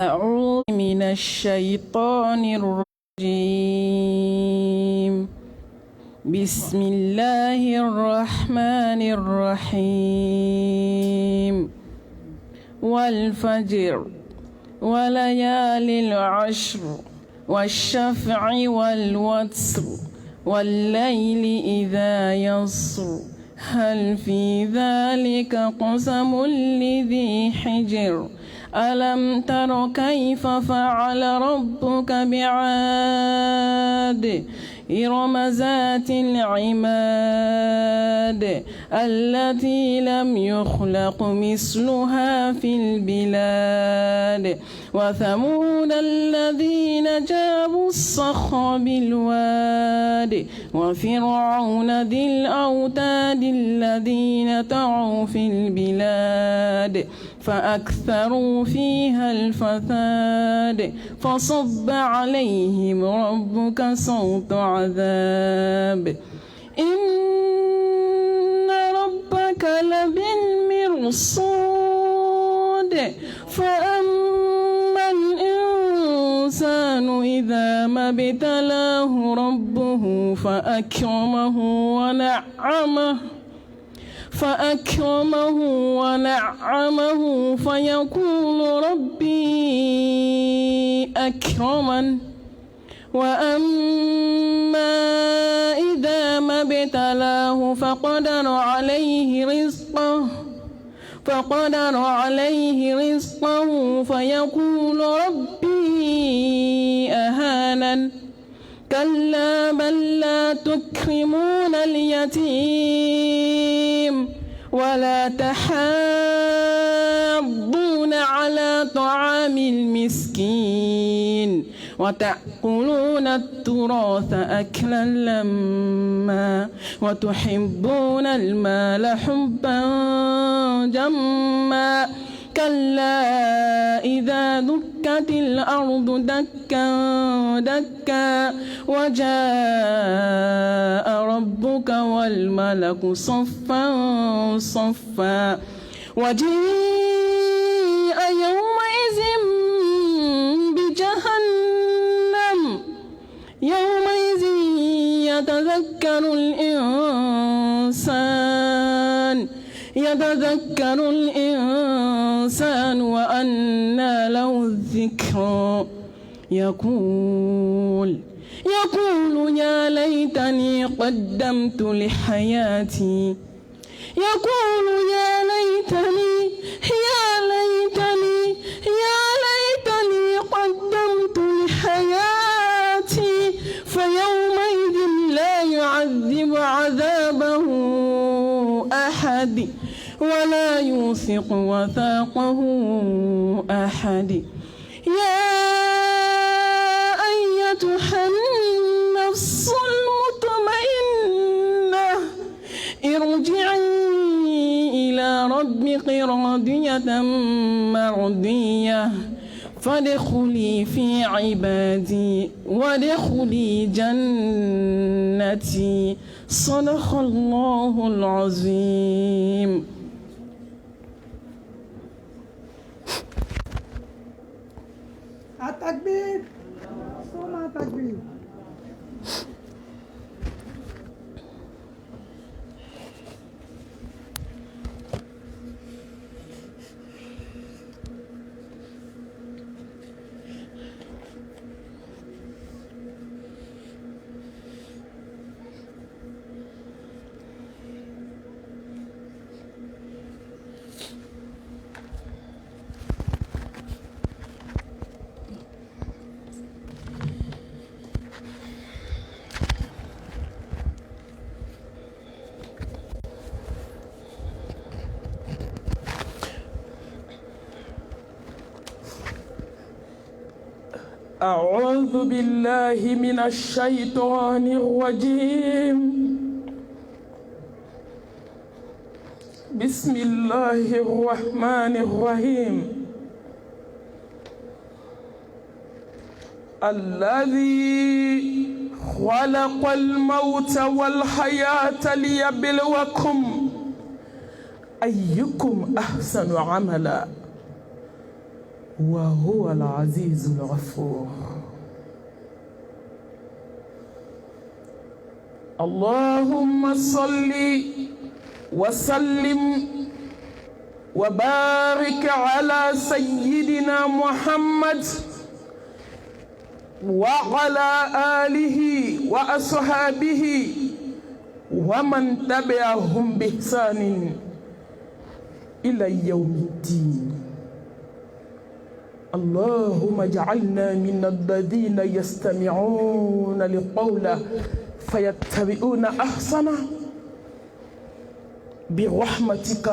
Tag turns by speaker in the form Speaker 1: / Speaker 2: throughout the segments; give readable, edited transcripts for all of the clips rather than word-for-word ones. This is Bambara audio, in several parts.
Speaker 1: أعوذ من الشيطان الرجيم. بسم الله الرحمن الرحيم. والفجر وليال العشر والشفع والوتر والليل إذا يسر هل في ذلك قسم لذي حجر ألم تر كيف فعل ربك بعاد إرم ذات العماد التي لم يخلق مثلها في البلاد وثمود الذين جابوا الصخر بالواد وفرعون ذي الأوتاد الذين طغوا في البلاد فأكثروا فيها الفساد فصب عليهم ربك صوت عذاب إن ربك لبالمرصاد فأما الإنسان إذا ما ابتلاه ربه فأكرمه ونعمه فيقول ربي أكرمن وأما إذا ما ابتلاه فقدر عليه رزقه فيقول ربي أهانن كلا بل لا تكرمون اليتيم ولا تحاضون على طعام المسكين وتأكلون التراث أكلا لما وتحبون المال حبا جما كلا إذا دكت الأرض دكا دكا وجاء ربك والملك صفا صفا وجيء يومئذ بجهنم يومئذ يتذكر الإنسان وأنى له الذكرى يقول يا ليتني قدمت لحياتي قدمت لحياتي فيومئذ لا يعذب عذابه أحد ولا يوثق وثاقه أحد يا أيتها النفس المطمئنة ارجعي إلى ربك راضية مرضية فادخلي في عبادي وادخلي جنتي صدق الله العظيم.
Speaker 2: التكبير ثم التكبير.
Speaker 3: أعوذ بالله من الشيطان الرجيم. بسم الله الرحمن الرحيم. الذي خلق الموت والحياة ليبلوكم أيكم أحسن عملا وهو العزيز الغفور. اللهم صل وسلم وبارك على سيدنا محمد وعلى آله وأصحابه ومن تبعهم بإحسان إلى يوم الدين. اللهم اجعلنا من الذين يستمعون القول فيتبعون أحسنه برحمتك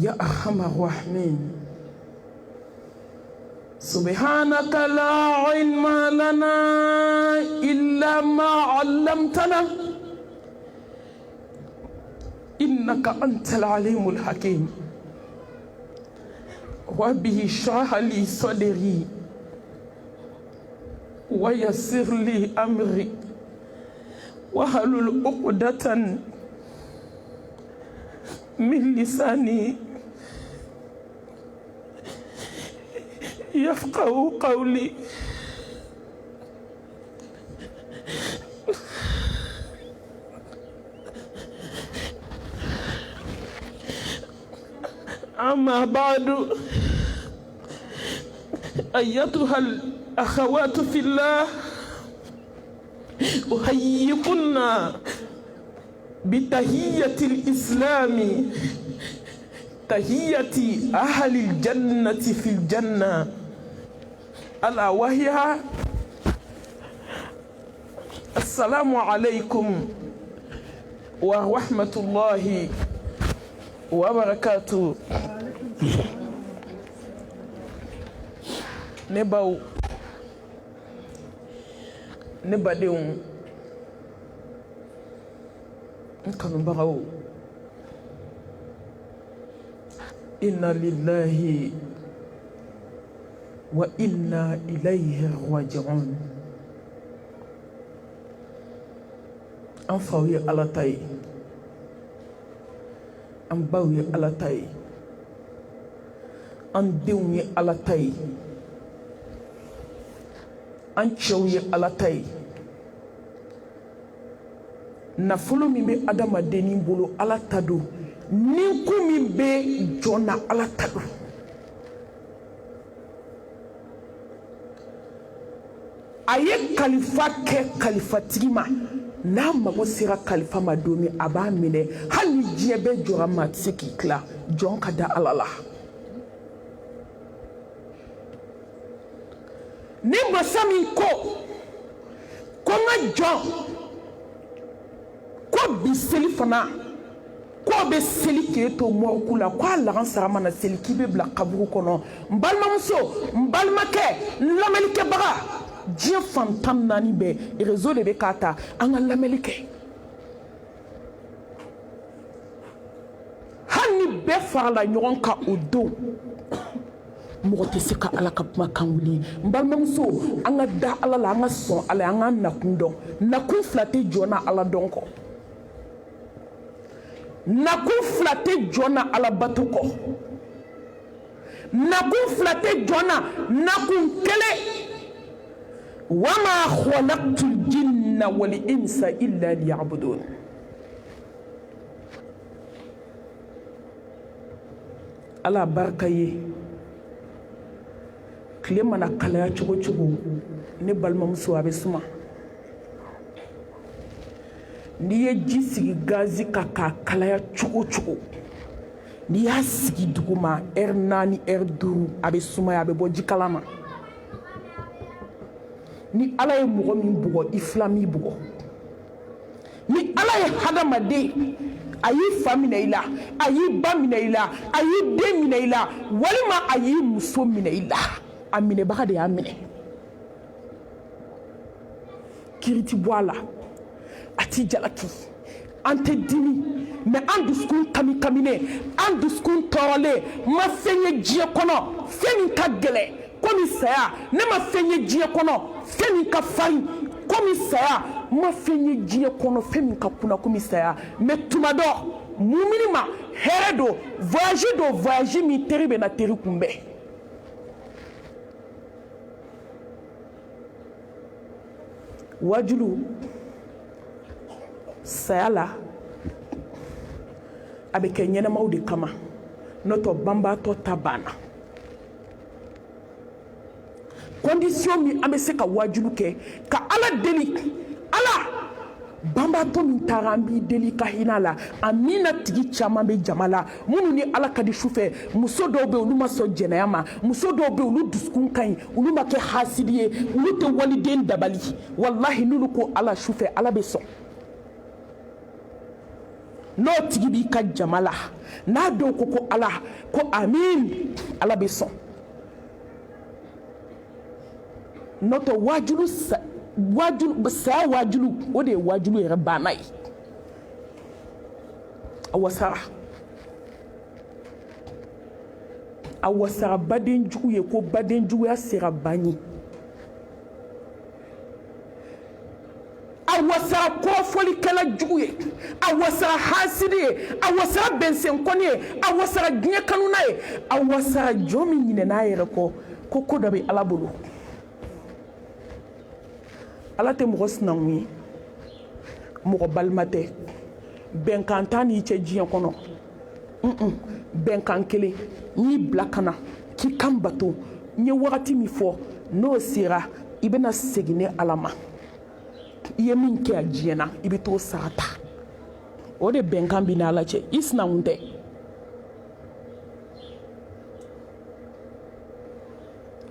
Speaker 3: يا أرحم الراحمين. سبحانك لا علم لنا إلا ما علمتنا إنك أنت العليم الحكيم. وبه اشرح لي صدري ويسر لي أمري واحلل عقدة من لساني يفقهوا قولي. أما بعد، أيتها الأخوات في الله، أحييكن بتحية الإسلام، تحية أهل الجنة في الجنة، ألا وهي السلام عليكم ورحمة الله وبركاته. Nebaw nebadew nkanubagaw, inna lillahi wa inna ilayhi raji'un. An faw ye Ala ta ye, an baw ye Ala ta ye, an denw ye Ala ta ye, an cɛw ye Ala ta ye. Nafolo min bɛ adamadennin bolo Ala ta don, ni ko min bɛ jɔn na Ala ta don. A ye kalifa kɛ kalifatigi ma, n'a mago sera kalifa ma don min a b'a minɛ, hali ni diɲɛ bɛɛ jɔra ma a tɛ se k'i tila. Jɔn ka da Ala la. Ni masa min ko n ka jɔn ko bi seli fana ko bɛ seli k'e to mɔriku la, ko a laban sara mana seli k'i bɛ bila kaburu kɔnɔ. N balimamuso, n balimakɛ, n lamɛnnikɛbaga, diɲɛ fantan naani bɛɛ réseau de bɛ k'a ta, an ka lamɛnni kɛ. Hali ni bɛɛ farala ɲɔgɔn kan o don, mɔgɔ tɛ se ka Ala ka kumakan wuli. N balimamuso, an ka da Ala la, an ka sɔn Ala ye, an ka nakun dɔn. Nakun fila tɛ jɔ na Ala dɔn kɔ. Nakun fila tɛ jɔ na Ala bato kɔ. Nakun fila tɛ jɔ na nakun kelen. Wa ma khalaqtul jinna wal insa illa liya'budun. Ala barika ye. Tile mana kalaya cogo cogo, ne balimamuso a bɛ suma. N'i ye ji sigi gazi kan k'a kalaya cogo cogo, n'i y'a sigi duguma heure 4 heure 5 a bɛ sumaya, a bɛ bɔ jikalan na. Ni Ala ye mɔgɔ min bugɔ, i fila m'i bugɔ. Ni Ala ye hadamaden, a y'i fa minɛ i la, a y'i ba minɛ i la, a y'i den minɛ i la, walima a y'i muso minɛ i la, a minɛbaga de y'a minɛ. Kiri ti bɔ a la, a ti jalaki, an tɛ dimi, mais an dusukun kami-kaminen, an dusukun tɔɔrɔlen. Ma fɛn ye diɲɛ kɔnɔ, fɛn min ka gɛlɛn komi saya. Ne ma fɛn ye diɲɛ kɔnɔ, fɛn min ka farin komi saya. Ma fɛn ye diɲɛ kɔnɔ, fɛn min ka kunna komi saya. Mais tuma dɔ, mumini ma hɛrɛ don, voyage min teri bɛ na teri kunbɛn. wajulu saya la a bɛ kɛ ɲɛnɛmaw de kama n'o tɛ banbaatɔ ta banna condition min an bɛ se ka wajulu kɛ ka ala deli ala banbaatɔ min taara an b'i deli ka hinɛ la a mina tigi caman bɛ jama la minnu ni ala ka di sufɛ muso dɔw bɛ olu ma sɔn jɛnɛya ma muso dɔw bɛ olu dusukun ka ɲi olu ma kɛ hasidi ye olu tɛ waliden dabali walahi n'olu ko ala sufɛ ala bɛ sɔn n'o tigi b'i ka jama la n'a dɔw ko ala ko amin ala bɛ sɔn n'o tɛ wajulu saya wajulu o de ye wajulu yɛrɛ banna ye a wasara badenjugu ye ko badenjuguya sera ban ye a wasara kɔrɔfɔlikɛla jugu ye a wasara hasidi ye a wasara bɛnsɛnkɔni ye a wasara diɲɛ kanuna ye a wasara jɔn min ɲinɛn'a yɛrɛ kɔ ko dɔ bɛ ala bolo ala tɛ mɔgɔ sinankun ye mɔgɔ balima tɛ bɛnkan t'a n'i cɛ diɲɛ kɔnɔ bɛnkan kelen n y'i bila ka na k'i kan bato n ye wagati min fɔ n'o sera i bɛna segin ni ala ma i ye min kɛ a diɲɛ na i bɛ t'o sara ta o de bɛnkan bɛ n'ala cɛ i sinankun tɛ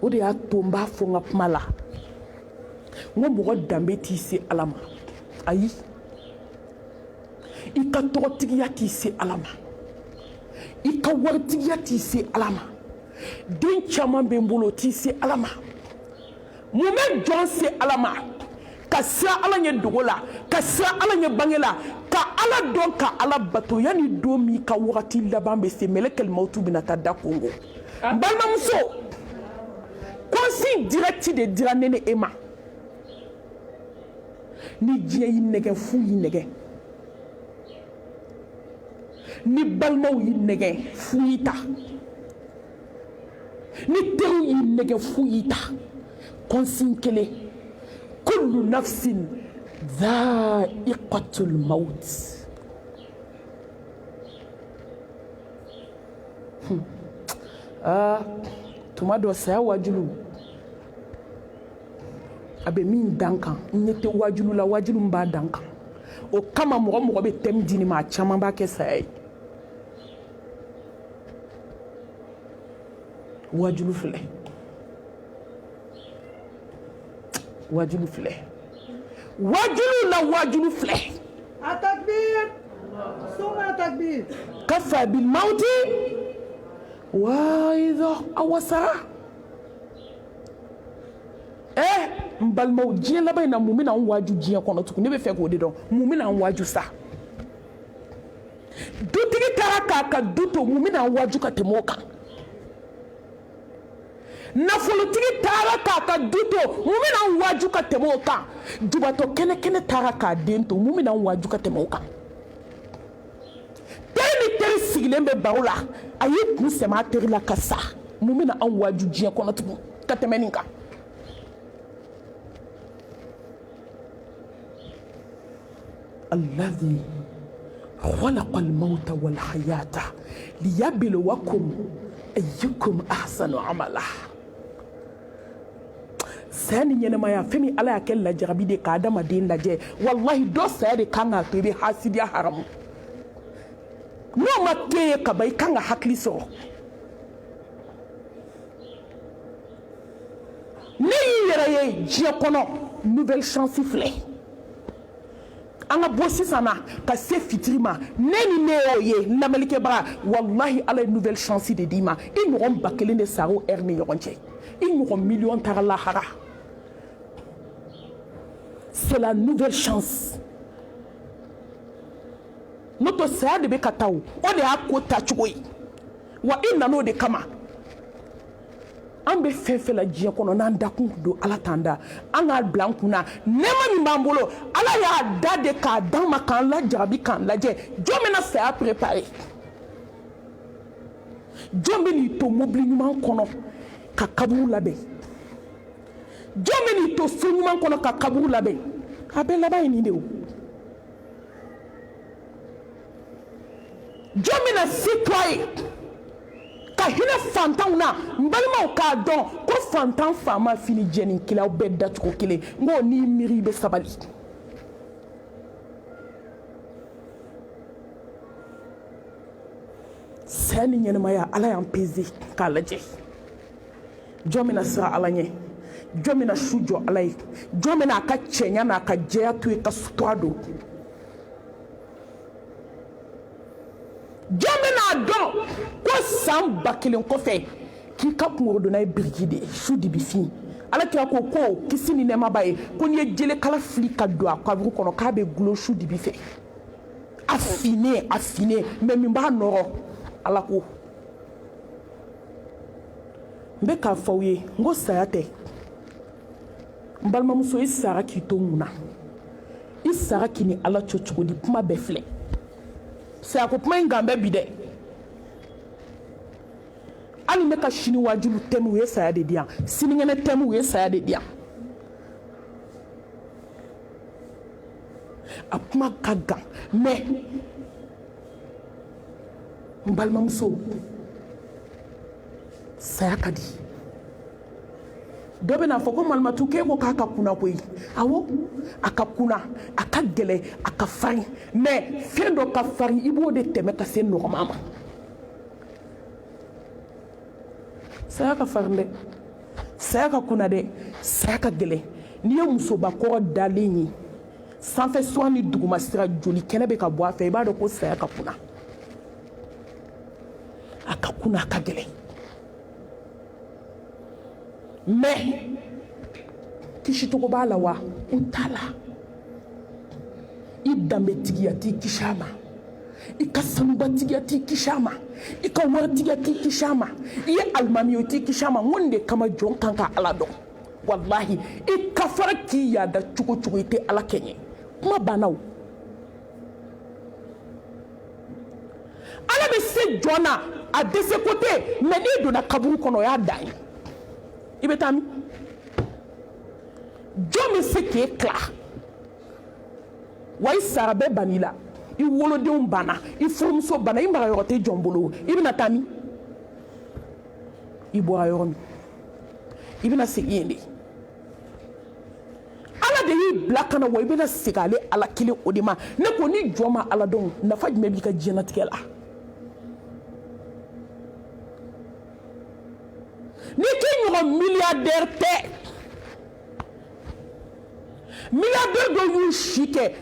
Speaker 3: o de y'a to n b'a fɔ n ka kuma la n ko mɔgɔ danbe t'i se ala ma ayi i ka tɔgɔtigiya t'i se ala ma i ka waritigiya t'i se ala ma den caman bɛ n bolo t'i se ala ma mun bɛ jɔn se ala ma ka siran ala ɲɛ dogo la ka siran ala ɲɛ bange la ka ala dɔn ka ala bato yanni don min ka wagati laban bɛ se mɛlɛkɛl mawutu bɛna taa da kongo n balimamuso consigne direct de dira ne ni e ma ni diɲɛ y'i nɛgɛ fu y'i nɛgɛ ni balimaw y'i nɛgɛ fu y'i ta ni teriw y'i nɛgɛ fu y'i ta consigne kelen kullu nafsin dha'iqatul maut tuma dɔ saya wajulu a bɛ min dan kan n ɲɛ tɛ wajulu la wajulu min b'a dan kan o kama mɔgɔ bɛ thème di nin ma a caman b'a kɛ saya ye wajulu filɛ wajulu la wajulu filɛ
Speaker 2: التكبير ثم التكبير
Speaker 3: kafa bil mauti waidha awasara n balimaw diɲɛ laban in na mun bɛna an waju diɲɛ kɔnɔ tugun ne bɛ fɛ k'o de dɔn mun bɛna an waju sa dutigi taara k'a ka du to mun bɛna an waju ka tɛmɛ o kan nafolotigi taara k'a ka du to mun bɛna an waju ka tɛmɛ o kan jubatɔ kɛnɛ taara k'a den to mun bɛna an waju ka tɛmɛ o kan teri ni teri sigilen bɛ baro la a y'i kun sɛmɛ a teri la ka sa mun bɛna an waju diɲɛ kɔnɔ tugun ka tɛmɛ nin kan الذي خلق الموت والحياة ليبلوكم أيكم أحسن عملا sani ɲɛnɛmaya fɛn min ala y'a kɛ lajarabi de ka adamaden lajɛ wallahi dɔ saya de kan ka to i bɛ hasidiya haramu n'o ma kɛ ye ka ban i kan ka hakili sɔrɔ ne y'i yɛrɛ ye diɲɛ kɔnɔ nouvelle chance filɛ an ka bɔ sisan na ka se fitiri ma ne ni ne y'o ye lamɛnlikɛbaga wallahi ala ye nouvelle chance de d'i ma i ɲɔgɔn 1000 de sara o heure ni ɲɔgɔn cɛ i ɲɔgɔn million taara lahara c'est la nouvelle chance n'o tɛ saya de bɛ ka taa o de y'a ko tacogo ye wa i nan'o de kama an bɛ fɛn fɛn la diɲɛ kɔnɔ n'an dakun don ala t'an da an k'a bila an kunna nɛɛma min b'an bolo ala y'a da de k'a d'an ma k'an lajarabi k'an lajɛ jɔn bɛna saya préparer jɔn bɛ n'i to mobili ɲuman kɔnɔ ka kaburu labɛn jɔn bɛ n'i to so ɲuman kɔnɔ ka kaburu labɛn a bɛ laban ye nin de o. Jɔn bɛna se to a ye ka hinɛ fantanw na n balimaw k'a dɔn ko fantan faama fini jɛninkɛlaw bɛɛ dacogo kelen n ko n'i miiri i bɛ sabali. saya ni ɲɛnɛmaya ala y'an peze k'a lajɛ jɔn bɛna siran ala ɲɛ jɔn bɛna su jɔ ala ye jɔn bɛna a ka cɛɲa n'a ka jɛya to yen ka sutura don jɔn bɛna dɔn ko san 1000 kɔfɛ k'i ka kungorodonna ye biriki de ye su de bi fin ala kira ko kisi ni nɛɛma b'a ye ko n'i ye jelekala fili ka don a kaburu kɔnɔ k'a bɛ gulo su de bi fɛ a finen mɛ min b'a nɔrɔ ala ko n bɛ k'a fɔ aw ye n ko saya tɛ n balimamuso i sara k'i to mun na i sara k'i ni ala cɛ cogo di kuma bɛɛ filɛ saya ko kuma in kan bɛ bi dɛ hali ne ka sini wajulu tɛmu u ye saya de di yan sinikɛnɛ tɛmu u ye saya de di yan a kuma ka gan mɛ n balimamuso saya ka di dɔ bɛna fɔ ko malimatu k'e ko k'a ka kunna koyi awɔ a ka kunna a ka gɛlɛn a ka farin mɛ fɛn dɔ ka farin i b'o de tɛmɛ ka se nɔgɔma ma saya ka farin dɛ saya ka kunna dɛ saya ka gɛlɛn n'i ye musobakɔrɔ dalen ye sanfɛ suwan ni duguma sira joli kɛnɛ bɛ ka bɔ a fɛ i b'a dɔn ko saya ka kunna a ka kunna a ka gɛlɛn mɛ kisicogo b'a la wa o t'a la i danbetigiya t'i kisi a ma i ka sanubatigiya t'i kisi a ma i ka waritigiya t'i kisi a ma i ye alimami o t'i kisi a ma n ko nin de kama jɔn kan ka ala dɔn walahi i ka fara k'i yaada cogo cogo i tɛ ala kɛɲɛ kuma banna o ala bɛ se jɔn na a dɛsɛ ko tɛ mɛ n'i donna kaburu kɔnɔ o y'a dan ye i bɛ taa min jɔn bɛ se k'e tila wa i sara bɛɛ ban'i la i wolodenw banna i furumuso banna i marayɔrɔ tɛ jɔn bolo i bɛna taa min i bɔra yɔrɔ min i bɛna segin yen de ala de y'i bila ka na wa i bɛna segin ale ala kelen o de ma ne ko ni jɔn ma ala dɔn nafa jumɛn b'i ka diɲɛlatigɛ la ni k'i ɲɔgɔn miliyardɛri tɛ miliyardɛri dɔw y'u si kɛ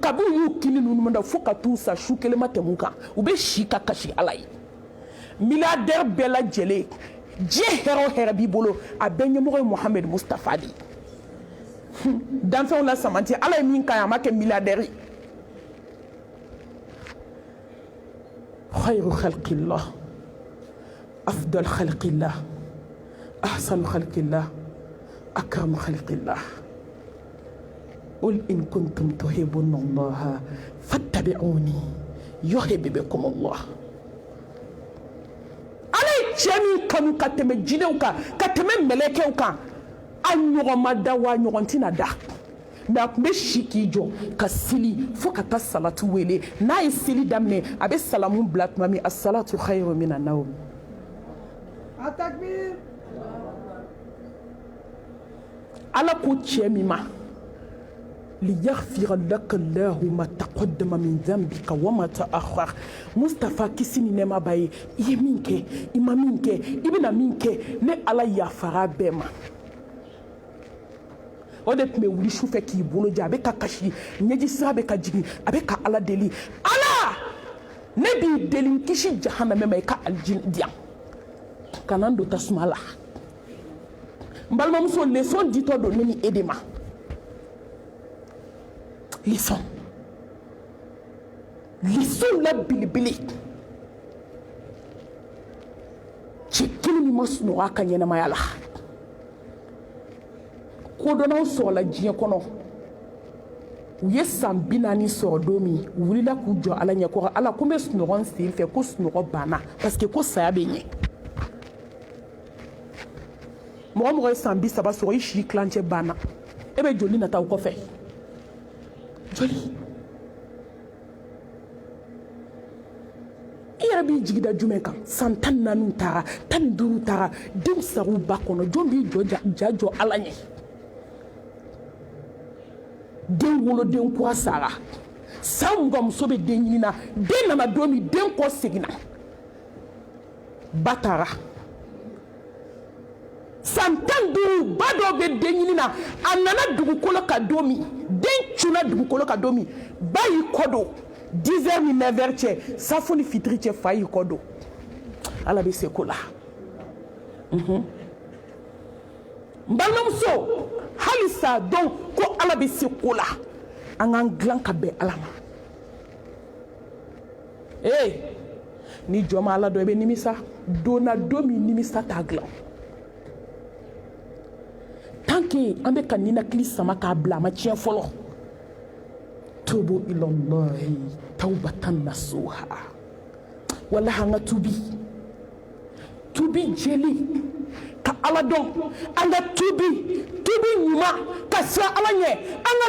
Speaker 3: kabi u y'u kini ninnu da fo ka t'u sa su kelen ma tɛmɛ u kan u bɛ si ka kasi ala ye miliyardɛri bɛɛ lajɛlen diɲɛ hɛrɛ o hɛrɛ b'i bolo a bɛɛ ɲɛmɔgɔ ye muhamɛdi mustafa de ye danfɛnw la samanti ala ye min ka ɲi a ma kɛ miliyardɛri khayru khalqillah afdal khalqillah أحسن خلق الله أكرم خلق الله قل إن كنتم تحبون الله فاتبعوني يحببكم الله على جميع كانوا كتم جنوكا كتم ملكوكا أن يغمى دوا يغنتنا دا na kumbe shiki jo ka sili fo ka ta salatu wele na yi sili damne abe salamun blat mami as-salatu khayru min an-nawm
Speaker 2: التكبير
Speaker 3: ala ko cɛ min ma liyaghfira laka Allahu ma taqaddama min dhanbika wa ma ta'akhkhar Mustafa kisi ni nɛɛma b'a ye i ye min kɛ i ma min kɛ i bɛna min kɛ ne ala yafara bɛɛ ma o de tun bɛ wuli su fɛ k'i bolo jɛ a bɛ ka kasi ɲɛji sira bɛ ka jigin a bɛ ka ala deli ala ne b'i deli n kisi jahanamɛ ma i ka alijinɛ di yan kana n don tasuma la n balimamuso leçon ditɔ don ne ni e de ma leçon la belebele cɛ kelen min ma sunɔgɔ a ka ɲɛnamaya la kodɔnnaw sɔrɔla diɲɛ kɔnɔ u ye san 40 sɔrɔ don min u wulila k'u jɔ ala ɲɛkɔrɔ ala ko n bɛ sunɔgɔ n sen fɛ ko sunɔgɔ banna parce que ko saya bɛ ɲɛ mɔgɔ mɔgɔ ye san 30 sɔrɔ i si kilancɛ banna e bɛ joli nata o kɔfɛ joli i yɛrɛ b'i jigida jumɛn kan san 14 taara 15 taara den sago ba kɔnɔ jɔn b'i jɔ ala ɲɛ den woloden kura sara san 20 muso bɛ den ɲinina den nana don min den kɔ seginna ba taara san 15 ba dɔ bɛ den ɲinina a nana dugukolo ka don min den cunna dugukolo ka don min ba y'i kɔ don 10h ni 9h cɛ safo ni fitiri cɛ fa y'i kɔ don ala bɛ se ko la n balimamuso hali sa dɔn ko ala bɛ se ko la an k'an dilan ka bɛn ala ma ni jɔ ma ala dɔ i bɛ nimisa donna don min nimisa t'a dilan tant que an bɛ ka ninakili sama k'a bila a ma tiɲɛ fɔlɔ tubu ilallahi tawbatan nasuha wala an ka tubi jeli ka ala dɔn an ka tubi ɲuman ka siran ala ɲɛ an ka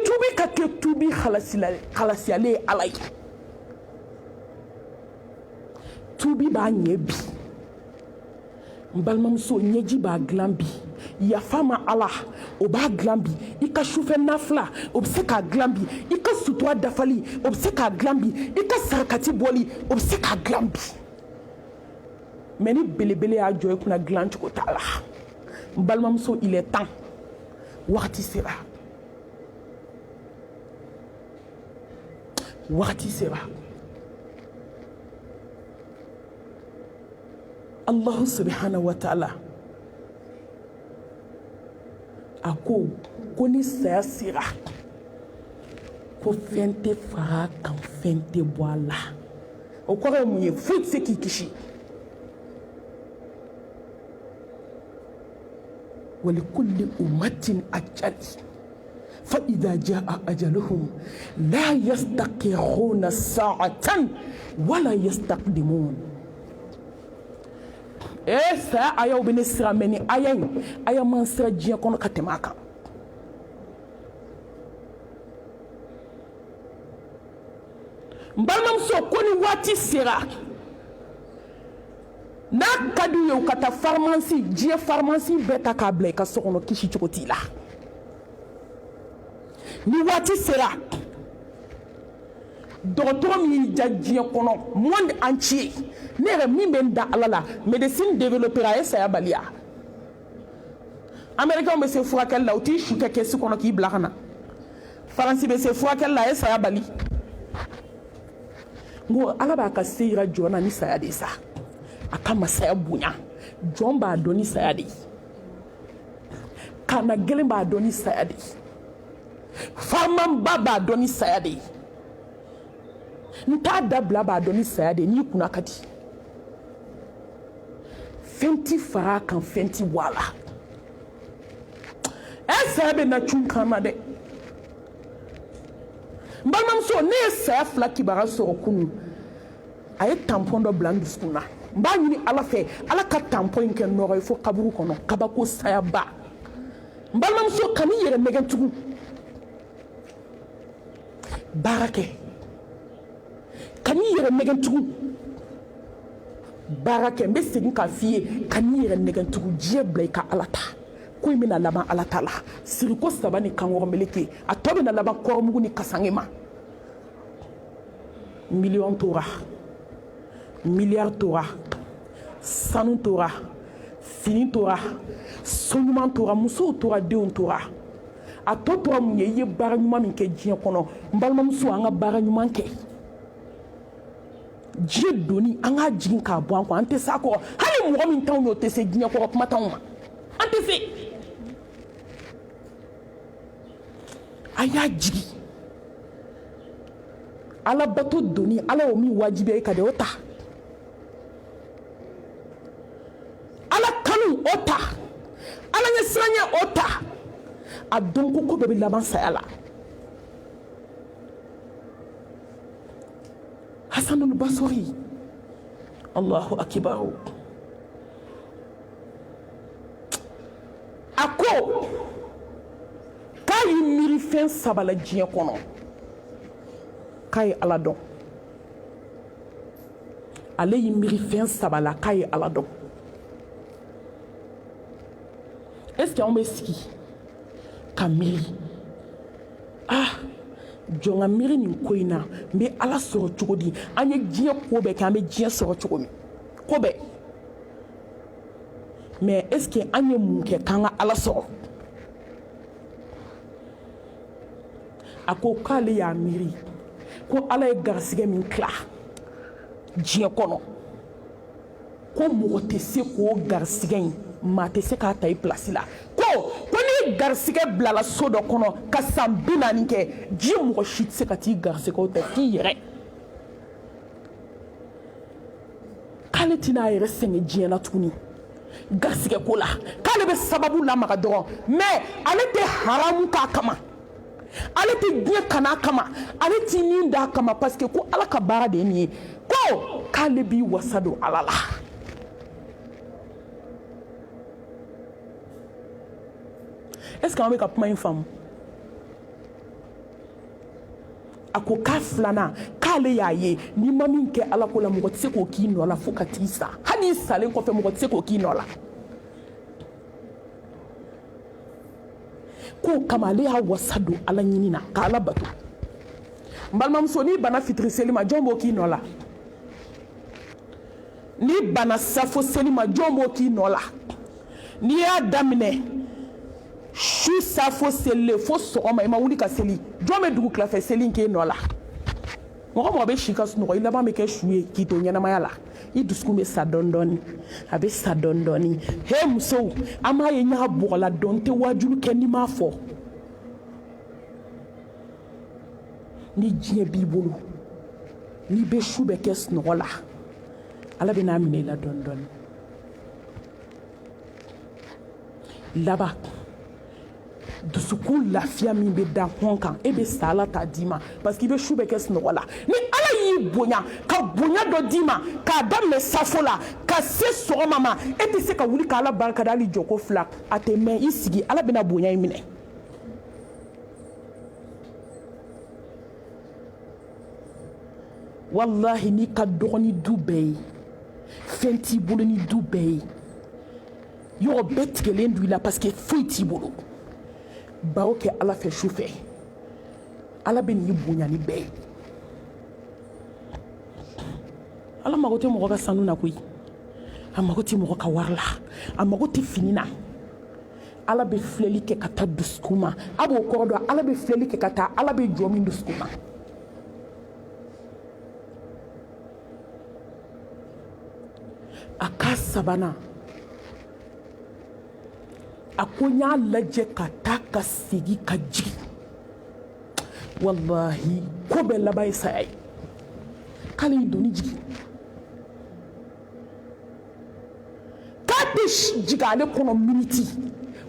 Speaker 3: tubi ka kɛ tubi halasiyalen ye ala ye tubi b'a ɲɛ bi n balimamuso ɲɛji b'a dilan bi yafa ma ala o b'a dilan bi i ka sufɛ nafila o bɛ se k'a dilan bi i ka sutura dafali o bɛ se k'a dilan bi i ka sarakati bɔli o bɛ se k'a dilan bi mɛ ni belebele y'a jɔ i kunna dilan cogo t'a la n balimamuso il est temps wagati sera Allahu subhanahu wa ta'ala a ko ni saya sera ko fɛn tɛ fara kan fɛn tɛ bɔ a la o kɔrɔ ye mun ye foyi tɛ se k'i kisi ولكل أمة أجل فإذا جاء أجلهم لا يستقرون ساعة ولا يستقدمون sa aya u bɛ ne sira mɛ ni aya man sira diɲɛ kɔnɔ ka tɛmɛ a kan n balimamuso ko ni waati sera n'a ka d'u ye u ka taa farimasi diɲɛ farimasi bɛɛ ta k'a bila i ka so kɔnɔ kisi cogo t'i la ni waati sera dɔgɔtɔrɔ min y'i ja diɲɛ kɔnɔ monde entier ne yɛrɛ min bɛ n da ala la médecine développera a ye saya baliya américain bɛ se furakɛli la u t'i su kɛ kɛsi kɔnɔ k'i bila ka na faransi bɛ se furakɛli la a ye saya bali n ko ala b'a ka se yira jɔn na ni saya de ye sa a ka masaya bonya jɔn b'a dɔn ni saya de ye kana gɛlɛn b'a dɔn ni saya de ye faamaba b'a dɔn ni saya de ye n t'a dabila b'a dɔn ni saya de ye n'i kunna ka di fɛn ti fara kan fɛn ti bɔ a la saya bɛ na cun kan na dɛ n balimamuso ne ye saya fila kibaruya sɔrɔ kunun a ye tampon dɔ bila n dusukun na n b'a ɲini ala fɛ ala ka tampon in kɛ nɔgɔ ye fo kaburu kɔnɔ kabako sayaba n balimamuso kan'i yɛrɛ nɛgɛn tugun baara kɛ kan'i yɛrɛ nɛgɛn tugun baara kɛ n bɛ segin k'a f'i ye kan'i yɛrɛ nɛgɛn tugun diɲɛ bila i ka ala ta ko in bɛna laban ala ta la siriko 3 ni kankɔrɔ meleke a tɔ bɛna laban kɔrɔmugu ni kasange ma miliyɔn tora miliyari tora sanu tora fini tora so ɲuman tora musow tora denw tora a tɔ tora mun ye i ye baara ɲuman min kɛ diɲɛ kɔnɔ n balimamuso an ka baara ɲuman kɛ diɲɛ doni an k'a jigin k'a bɔ an kɔ an tɛ se a kɔrɔ hali mɔgɔ min t'anw ye o tɛ se diɲɛ kɔrɔ kuma t'anw ma an tɛ se a y'a jigi ala bato doni ala y'o min wajibiya i ka de o ta ala kanu o ta ala ɲɛ siranya o ta a dɔn ko bɛɛ bɛ laban saya la hasanul basri allahu akibaru a ko k'a y'i miiri fɛn saba la diɲɛ kɔnɔ k'a ye ala dɔn ale y'i miiri fɛn saba la k'a ye ala dɔn est-ce que anw bɛ sigi ka miiri jɔn ka miiri nin ko in na n bɛ ala sɔrɔ cogo di an ye diɲɛ ko bɛɛ kɛ an bɛ diɲɛ sɔrɔ cogo min ko bɛɛ mais est-ce que an ye mun kɛ k'an ka ala sɔrɔ a ko k'ale y'a miiri ko ala ye garisigɛ min tila diɲɛ kɔnɔ ko mɔgɔ tɛ se k'o garisigɛ in maa tɛ se k'a ta i pilasi la ko ni garisigɛ bilala so dɔ kɔnɔ ka san 40 kɛ diɲɛ mɔgɔ si tɛ se ka t'i garisigɛw ta k'i yɛrɛ k'ale tɛna a yɛrɛ sɛgɛn diɲɛ na tuguni garisigɛ ko la k'ale bɛ sababu lamaga dɔrɔn mais ale tɛ haramu k'a kama ale tɛ diɲɛ kan'a kama ale t'i nin d'a kama parce que ko ala ka baara de ye nin ye ko k'ale b'i wasa don ala la est-ce que an bɛ ka kuma in faamu a ko k'a filanan k'ale y'a ye n'i ma min kɛ ala ko la mɔgɔ tɛ se k'o k'i nɔ la fo ka t'i sa hali n'i salen kɔfɛ mɔgɔ tɛ se k'o k'i nɔ la k'o kama ale y'a wasa don ala ɲini na ka ala bato n balimamuso n'i banna fitiri seli ma jɔn b'o k'i nɔ la n'i banna safo seli ma jɔn b'o k'i nɔ la n'i y'a daminɛ su safo selilen fo sɔgɔma i ma wuli ka seli jɔn bɛ dugu tilafɛ seli in k'e nɔ la mɔgɔ mɔgɔ bɛ si ka sunɔgɔ i laban bɛ kɛ su ye k'i to ɲɛnamaya la i dusukun bɛ sa dɔɔni dɔɔni a bɛ sa dɔɔni dɔɔni he musow an b'a ye n y'a bɔgɔla dɔn n tɛ wajulu kɛ n'i m'a fɔ ni diɲɛ b'i bolo n'i bɛ su bɛ kɛ sunɔgɔ la ala bɛ n'a minɛ i la dɔɔni dɔɔni laban dusukun lafiya min bɛ da hɔn kan e bɛ sa ala t'a d'i ma parce que i bɛ su bɛ kɛ sunɔgɔ la ni ala y'i bonya ka bonya dɔ d'i ma k'a daminɛ safo la ka se sɔgɔma ma e tɛ se ka wuli ka ala barika da hali jɔko 2 a tɛ mɛn i sigi ala bɛna bonya in minɛ wallahi n'i ka dɔgɔ ni du bɛɛ ye fɛn t'i bolo ni du bɛɛ ye yɔrɔ bɛɛ tigɛlen don i la parce que foyi t'i bolo baro kɛ ala fɛ su fɛ ala bɛ n'i bonya ni bɛɛ ye ala mago tɛ mɔgɔ ka sanu na koyi a mago tɛ mɔgɔ ka wari la a mago tɛ fini na ala bɛ filɛli kɛ ka taa dusukun ma a b'o kɔrɔ dɔn ala bɛ filɛli kɛ ka taa ala bɛ jɔ min dusukun ma a k'a sabanan a ko n y'a lajɛ ka taa ka segin ka jigin wallahi ko bɛɛ laban ye saya ye k'ale y'i doni jigin k'a tɛ jigin ale kɔnɔ miniti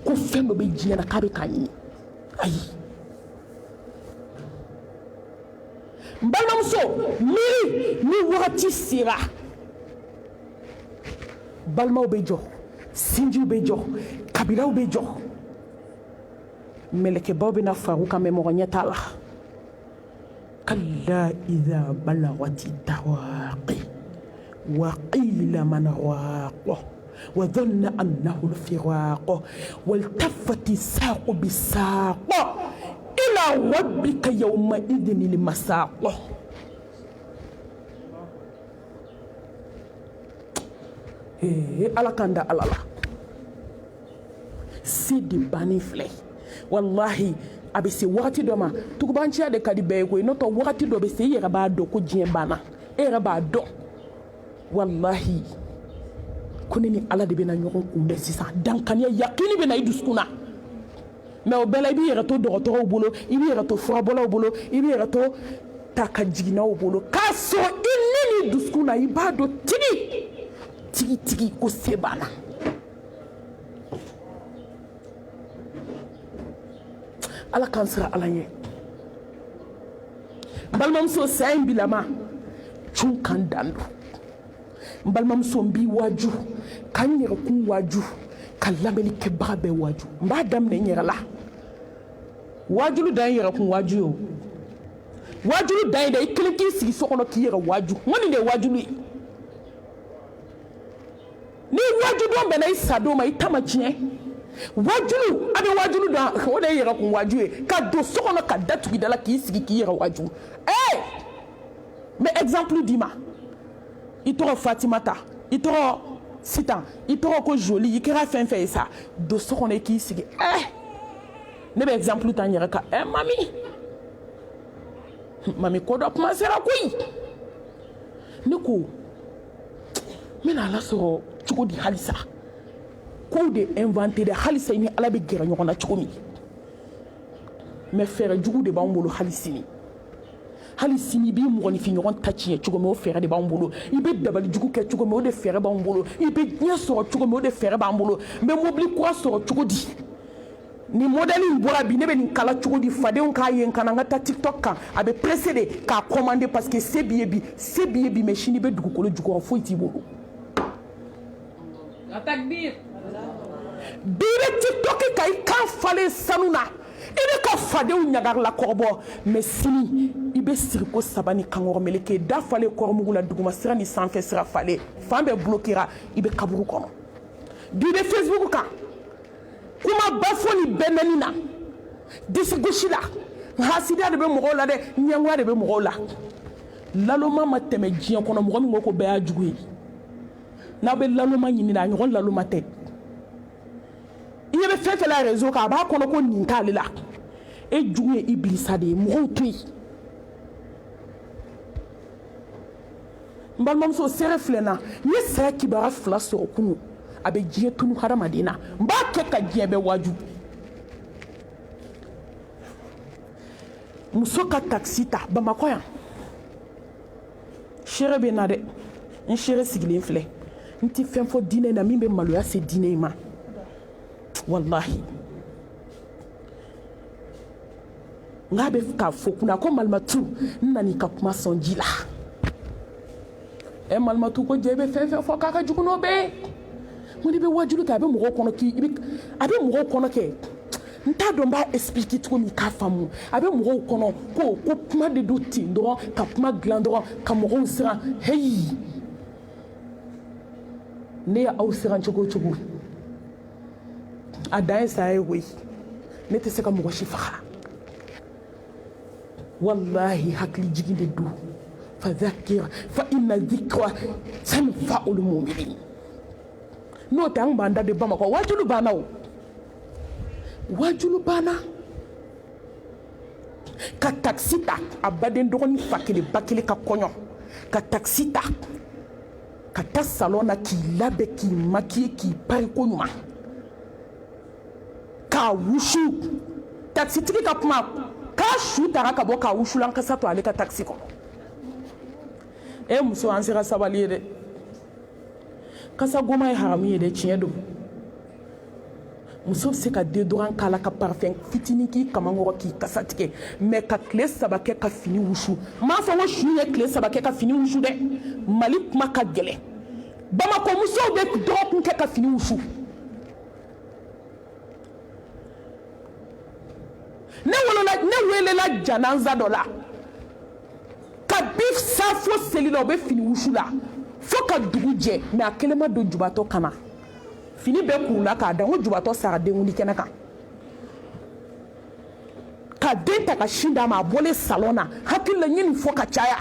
Speaker 3: ko fɛn dɔ bɛ diɲɛ na k'a bɛ k'a ɲini ayi n balimamuso miiri ni wagati sera balimaw bɛ jɔ sinjiw bɛ jɔ kabilaw bɛ jɔ mɛlɛkɛbaw bɛna far'u kan mɛ mɔgɔ ɲɛ t'a la kalla idha balagati taraqi wa qila man raqa wa dhanna annahu al-firaq waltaffati saqu bisaq ila rabbika yawma idhin al-masaq ala kan da ala la se de bannen filɛ wallahi a bɛ se wagati dɔ ma tugubanciya de ka di bɛɛ ye koyi n'o tɛ wagati dɔ bɛ se i yɛrɛ b'a dɔn ko diɲɛ banna e yɛrɛ b'a dɔn wallahi ko ne ni ala de bɛna ɲɔgɔn kunbɛn sisan dankaniya yakini bɛ na i dusukun na mɛ o bɛɛ la i b'i yɛrɛ to dɔgɔtɔrɔw bolo i b'i yɛrɛ to furabɔlaw bolo i b'i yɛrɛ to ta ka jiginnaw bolo k'a sɔrɔ i ni dusukun na i b'a dɔn tigi ko se banna ala k'an sira ala ɲɛ n balimamuso saya in bilama cun kan dan don n balimamuso n b'i waaju ka n yɛrɛkun waaju ka lamɛnnikɛbaga bɛɛ waaju n b'a daminɛ n yɛrɛ la wajulu dan yɛrɛ kun waju yo wajulu dan da i kelen k'i sigi so kɔnɔ k'i yɛrɛ waju ŋɔni de ye wajulu ye ni waju don bɛnna i sa don ma i ta ma tiɲɛ wajulu a bɛ wajulu dɔn o de ye yɛrɛ kun waju ye ka don so kɔnɔ ka datugu da la k'i sigi k'i yɛrɛ waju mais exemple d'i ma i tɔgɔ Fatimata i tɔgɔ Sitan i tɔgɔ ko Joli i kɛra fɛn fɛn ye sa don so kɔnɔ i k'i sigi ne bɛ exemple ta n yɛrɛ kan mami ko dɔ kuma sera koyi ne ko n bɛna Ala sɔrɔ cogo di halisa kow de inventé dɛ halisa i ni Ala bɛ gɛrɛ ɲɔgɔn na cogo min mais fɛɛrɛ jugu de b'anw bolo hali sini i b'i mɔgɔninfin ɲɔgɔn ta tiɲɛ cogo min o fɛɛrɛ de b'anw bolo i bɛ dabali jugu kɛ cogo min o de fɛɛrɛ b'anw bolo i bɛ diɲɛ sɔrɔ cogo min o de fɛɛrɛ b'an bolo n bɛ mobili kura sɔrɔ cogo di ni modèle in bɔra bi ne bɛ nin kala cogo di fadenw k'a ye n kana n ka taa TikTok kan a bɛ pressé de k'a commander parce que se b'i ye bi mais sini i bɛ dugukolo jukɔrɔ foyi t'i bolo bi i bɛ TikTok kan i kan falen sanu na i bɛ ka fadenw ɲagarila kɔrɔbɔ mais sini i bɛ siri ko saba ni kankɔrɔ meleke da falen kɔrɔmugu la duguma sira ni sanfɛ sira falen fan bɛɛ bloquera i bɛ kaburu kɔnɔ bi i bɛ Facebook kan kuma ba fɔ ni bɛnbɛnni na disi gosi la hasidiya de bɛ mɔgɔw la dɛ ɲɛngoya de bɛ mɔgɔw la laloma ma tɛmɛ diɲɛ kɔnɔ mɔgɔ min ko ko bɛɛ y'a jugu ye n'a bɛ laloma ɲini a ɲɔgɔn laloma tɛ i ɲɛ bɛ fɛn fɛn la réseau kan a b'a kɔnɔ ko nin t'ale la e jugu ye Ibilisa de ye mɔgɔw to yen n balimamuso seere filɛ n na n ye saya kibaruya 2 sɔrɔ kunun a bɛ diɲɛ tunu hadamaden na n b'a kɛ ka diɲɛ bɛɛ waju muso ka taxi ta Bamakɔ yan seere bɛ na dɛ n seere sigilen filɛ n tɛ fɛn fɔ diinɛ na min bɛ maloya se diinɛ in ma wallahi nka bɛ k'a fɔ kunna ko Malimatu n nana i ka kuma sɔn ji la Malimatu ko jɛ i bɛ fɛn fɛn fɔ k'a ka jugu n'o bɛɛ ko n'i bɛ wajulu kɛ a bɛ mɔgɔw kɔnɔ kɛ n t'a dɔn n b'a expliquer cogo min k'a faamu a bɛ mɔgɔw kɔnɔ ko kuma de don ten dɔrɔn ka kuma dilan dɔrɔn ka mɔgɔw siran heyi ne ye aw siran cogo o cogo a dan ye saya ye koyi ne tɛ se ka mɔgɔ si faga wallahi hakili jigin de don fadhakir fa inna dhikra tanfa'ul mu'minin n'o tɛ an b'an da de Bamakɔ wajulu banna o wajulu banna ka taxi ta a baden dɔgɔnin fa kelen ba kelen ka kɔɲɔ ka taxi ta ka taa salon na k'i labɛn k'i maquiller k'i pari ko ɲuman k'a wusu taxitigi ka kuma k'a su taara ka bɔ k'a wusulan kasa to ale ka taxi kɔnɔ muso an sera sabali ye dɛ kasa goma ye haramu ye dɛ tiɲɛ don muso bɛ se ka deodorant k'a la ka parfum fitinin k'i kamankɔrɔ k'i kasa tigɛ mais ka tile 3 kɛ ka fini wusu n m'a fɔ ko su ye tile 3 kɛ ka fini wusu dɛ Mali kuma ka gɛlɛn Bamakɔ musow bɛ dɔgɔkun kɛ ka fini wusu ne welela janaza dɔ la ka bif sa fo seli la o bɛ fini wusu la fo ka dugu jɛ mais a kelen ma don jubatɔ kana fini bɛɛ kurula k'a da n ko jubatɔ sara denkundi kɛnɛ kan ka den ta ka sin d'a ma a bɔlen salon na hakili la n ye nin fɔ ka caya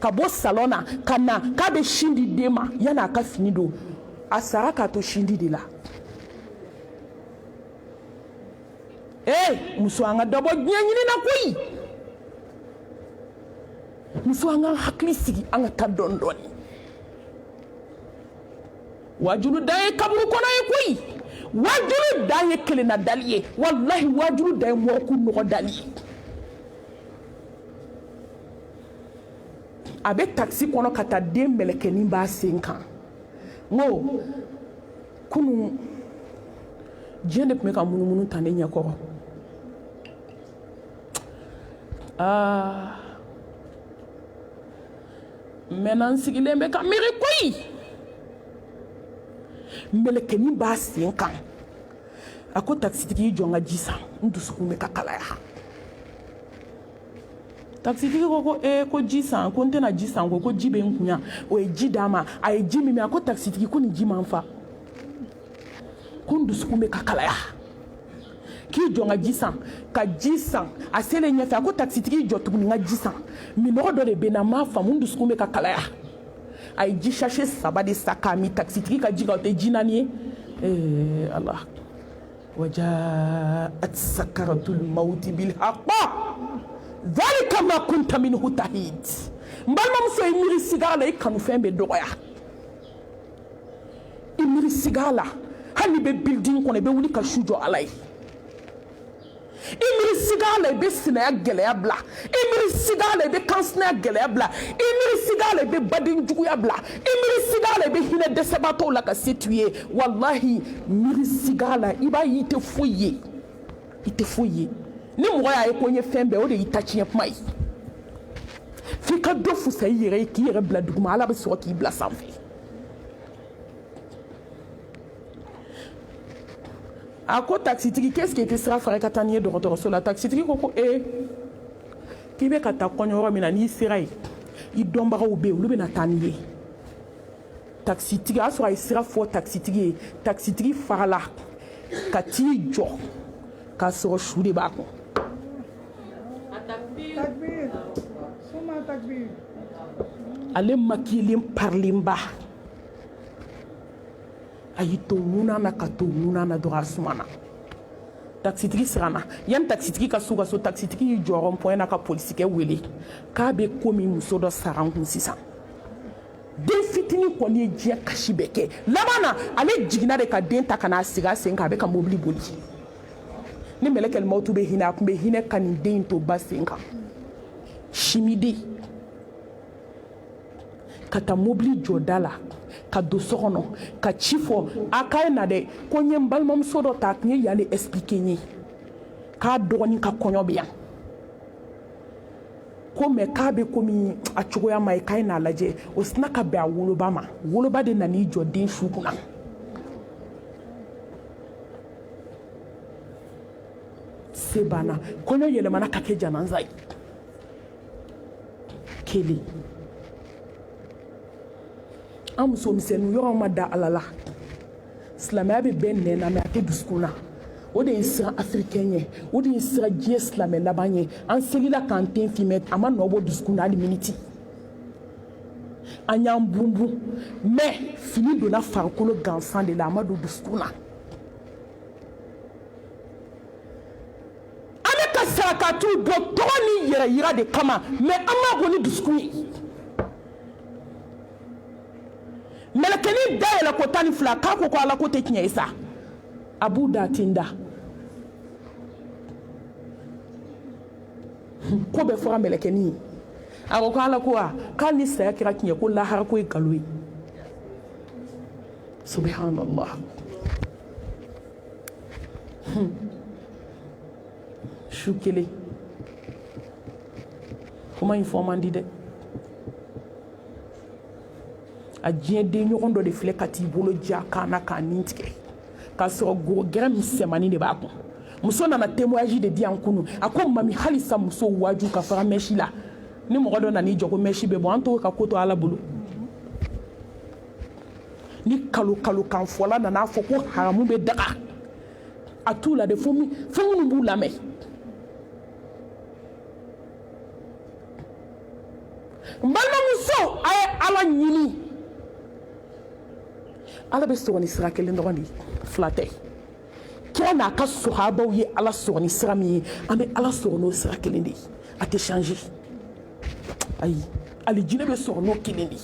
Speaker 3: ka bɔ salon na ka na k'a bɛ sin di den ma yanni a ka fini don a sara k'a to sin di de la muso an ka dɔ bɔ diɲɛ ɲini na koyi muso an ka hakili sigi an ka taa dɔɔni dɔɔni wajulu dan ye kaburu kɔnɔ ye koyi wajulu dan ye kelenna dali ye wallahi wajulu dan ye mɔrɔku nɔgɔ dali ye a bɛ taxi kɔnɔ ka taa den mɛlɛkɛnin b'a sen kan n ko kunun diɲɛ de tun bɛ ka munumunu ta ne ɲɛkɔrɔ maintenant n sigilen bɛ ka miiri koyi mɛlɛkɛnin b'a sen kan a ko taxitigi jɔ n ka ji san n dusukun bɛ ka kalaya taxitigi ko ji san ko n tɛna ji san ko ji bɛ n kun yan o ye ji d'a ma a ye ji min a ko taxitigi ko nin ji man fa ko n dusukun bɛ ka kalaya k'i jɔ n ka ji san a selen ɲɛfɛ a ko taxitigi jɔ tuguni n ka ji san minɔgɔ dɔ de bɛ n na n m'a faamu n dusukun bɛ ka kalaya a ye ji sachet 3 de sa k'a min taxitigi ka ji kan o tɛ ji 4 ye Allah وجاءت سكرة الموت بالحق ذلك ما كنت منه تحيد مبالما مسو يميري سيغالا يكانو فين بدوغيا يميري سيغالا هل بي بيلدين كون بي ولي كشوجو علي imiri sigala be sina gele bla imiri sigala be kansna gele bla imiri sigala be badin jugu ya bla imiri sigala be hina desebato la ka situe wallahi miri sigala iba yite foye ni mo ya ko nye fembe o de itachie mai fika do fu sai yere ki yere bla duguma ala be so ki bla sanfe a ko taxitigi qu'est-ce qui était sera fare katanier de retour sur la taxitigi ko ki be ka ta konyoro mina ni sirai I dombara ube ulu be na taniye taxitigi aso ay sira fo taxitigi farala ka ti jo ka so shude ba ko
Speaker 2: takbir suma takbir
Speaker 3: ale makilim parlimba ayito muna na kato muna na dora sumana taxitigi sirana yan taxitigi ka suga so taxitigi joron point na ka police ke wele ka be komi muso do sarangun sisan den fitini ko ni je kashi beke lamana ale jigina de ka den ta kana siga sen ka be ka mobili boli ni melekel mautu be hina kumbe hine kan den to basenka shimidi kata mobili jodala ka do sokono ka chifo akay na de ko nyem balmam sodo tak ni yale expliquer ni ka doni ka konyo biya ko me ka be ko mi achugo ya mai kay na laje o snaka be awoloba ma woloba de na ni jodin shukuna sebana konyo yele mana ka ke jananzai keli amuso misenu yoro mada alala islamia be ben nena me ate duskuna o de isra africain o de isra die islamia labanye an selila kanten fimet ama no bo duskuna ali miniti anyam bumbu mais fini de la farkolo gansan de la amado duskuna ameka sakatu do toni yira de kama mais ama goni duskuni melekeni dayela ko tani fla ka ko ala ko te kinya isa abu datinda ko be fora melekeni ako ala ko ka ni sa kira kinya ko la har ko e kalui subhanallah shukele comment informandi de a diɲɛ den ɲɔgɔn dɔ de filɛ ka t'i bolo ja kana k'a nin tigɛ k'a sɔrɔ goro gɛrɛ misɛmani de b'a kun muso nana témoignage de di yan kunu a ko mami halisa muso waju ka fara mɛsi la ni mɔgɔ dɔ nan'i jɔ ko mɛsi bɛ bɔ an t'o ka ko to ala bolo ni kalo kan fɔla nana fɔ ko haramu bɛ daga a t'u la de fɛn minnu b'u lamɛn n balimamuso a ye ala ɲini ala be sɔgɔni sira kelen dɔrɔn de fila tɛ kira n'a ka sɔhabaw ye ala sɔgɔni sira min ye an bɛ ala sɔgɔ n'o sira kelen de a tɛ changer ayi ali jinɛ bɛ sɔgɔ n'o kelen de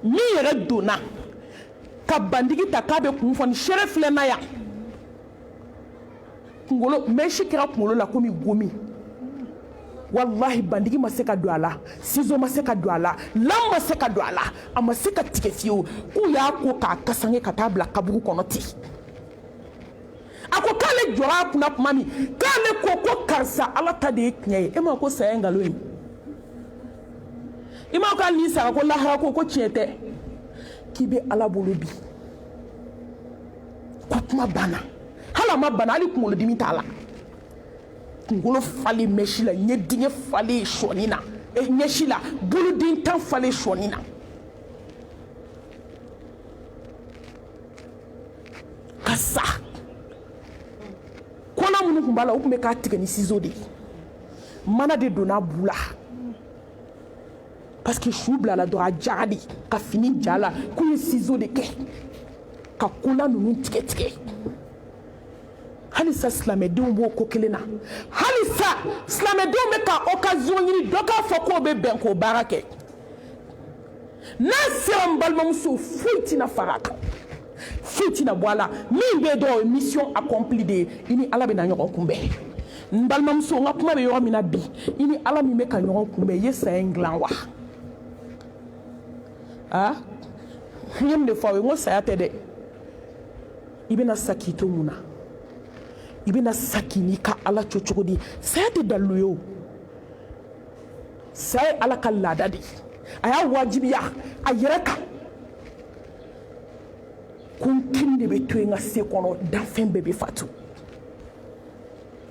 Speaker 3: min yɛrɛ donna ka bandigi ta k'a bɛ kun fɔ ni seere filɛ na yan kunkolo mɛsi kɛra kunkolo la komi gomi wallahi bandigi ma se ka don a la ciseau ma se ka don a la lam ma se ka don a la a ma se ka tigɛ fiyewu k'u y'a ko k'a kasange ka taa bila kaburu kɔnɔ ten a ko k'ale jɔra a kunna tuma min k'ale ko karisa ala ta de ye tiɲɛ ye e ma ko saya nkalon ye i ma ko hali n'i sara ko lahara ko tiɲɛ tɛ k'i bɛ ala bolo bi ko kuma banna hala ma banna hali kunkolodimi t'a la kunkolo falen mɛsi la ɲɛdingɛ falen sɔni na ɲɛsi la boloden tan falen sɔni na ka sa kɔnɔ minnu tun b'a la u tun bɛ k'a tigɛ ni ciseau de ye mana de donna bu la parce que su bila la dɔrɔn a jaga de ka fini ja la k'u ye ciseau de kɛ ka kola ninnu tigɛ tigɛ hali sa silamɛdenw b'o ko kelen na hali sa silamɛdenw bɛ ka occasion ɲini dɔ k'a fɔ k'o bɛ bɛn k'o baara kɛ n'a sera n balimamuso foyi tɛna fara a kan foyi tɛna bɔ a la min bɛ dɔn o ye mission accomplie de ye i ni ala bɛna ɲɔgɔn kunbɛn n balimamuso n ka kuma bɛ yɔrɔ min na bi i ni ala min bɛ ka ɲɔgɔn kunbɛn i ye saya in dilan wa n ye nin de fɔ aw ye n ko saya tɛ dɛ i bɛna sa k'i to mun na i bɛna sa k'i n'i ka ala co cogo di saya tɛ dalilu ye o saya ye ala ka laada de a y'a wajibiya a yɛrɛ kan ko n kini de bɛ to yen n ka se kɔnɔ danfɛn bɛɛ bɛ fatu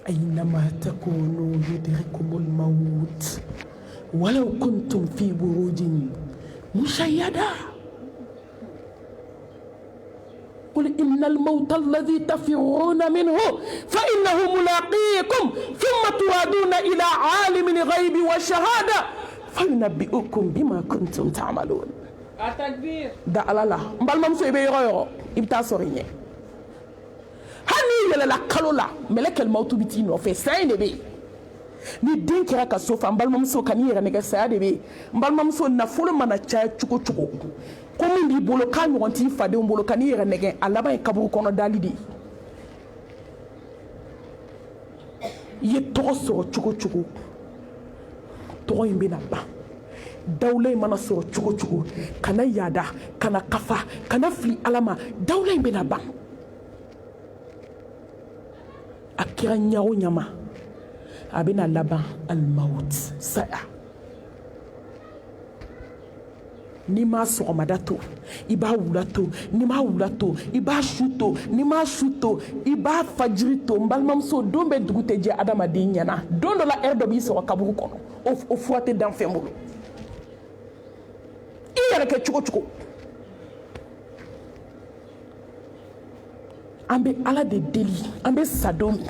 Speaker 3: أينما تكونوا يدرككم الموت ولو كنتم في بروج مشيدة قل إن الموت الذي تفرون منه فإنه ملاقيكم ثم ترادون إلى عالم الغيب والشهادة فينبئكم بما كنتم تعملون
Speaker 1: التكبير
Speaker 3: دا لا لا مبالمامسو يبي يغيرو يبتا سوريني hani yɛlɛla kalo la mɛlɛkɛl mawutu bi t'i nɔfɛ saya de bɛ yen ni den kɛra ka so fa n balimamuso ka n'i yɛrɛ nɛgɛ saya de bɛ yen n balimamuso nafolo mana caya cogo cogo ko min b'i bolo k'a ɲɔgɔn t'i fadenw bolo ka n'i yɛrɛ nɛgɛ a laban ye kaburu kɔnɔ dali de ye i ye tɔgɔ sɔrɔ cogo cogo tɔgɔ in bɛna ban dawula in mana sɔrɔ cogo cogo kana yaada kana kafa kana fili ala ma dawula in bɛna ban a kɛra ɲa o ɲama a bɛna laban almawut saya n'i m'a sɔgɔmada to i b'a wula to n'i m'a wula to i b'a su to n'i m'a su to i b'a fajiri to n balimamuso don bɛ dugu tɛ jɛ adamaden ɲɛna don dɔ la ɛri dɔ b'i sɔrɔ kaburu kɔnɔ o fura tɛ dan fɛn bolo i yɛrɛ kɛ cogo cogo an bɛ ala de deli an bɛ sa don min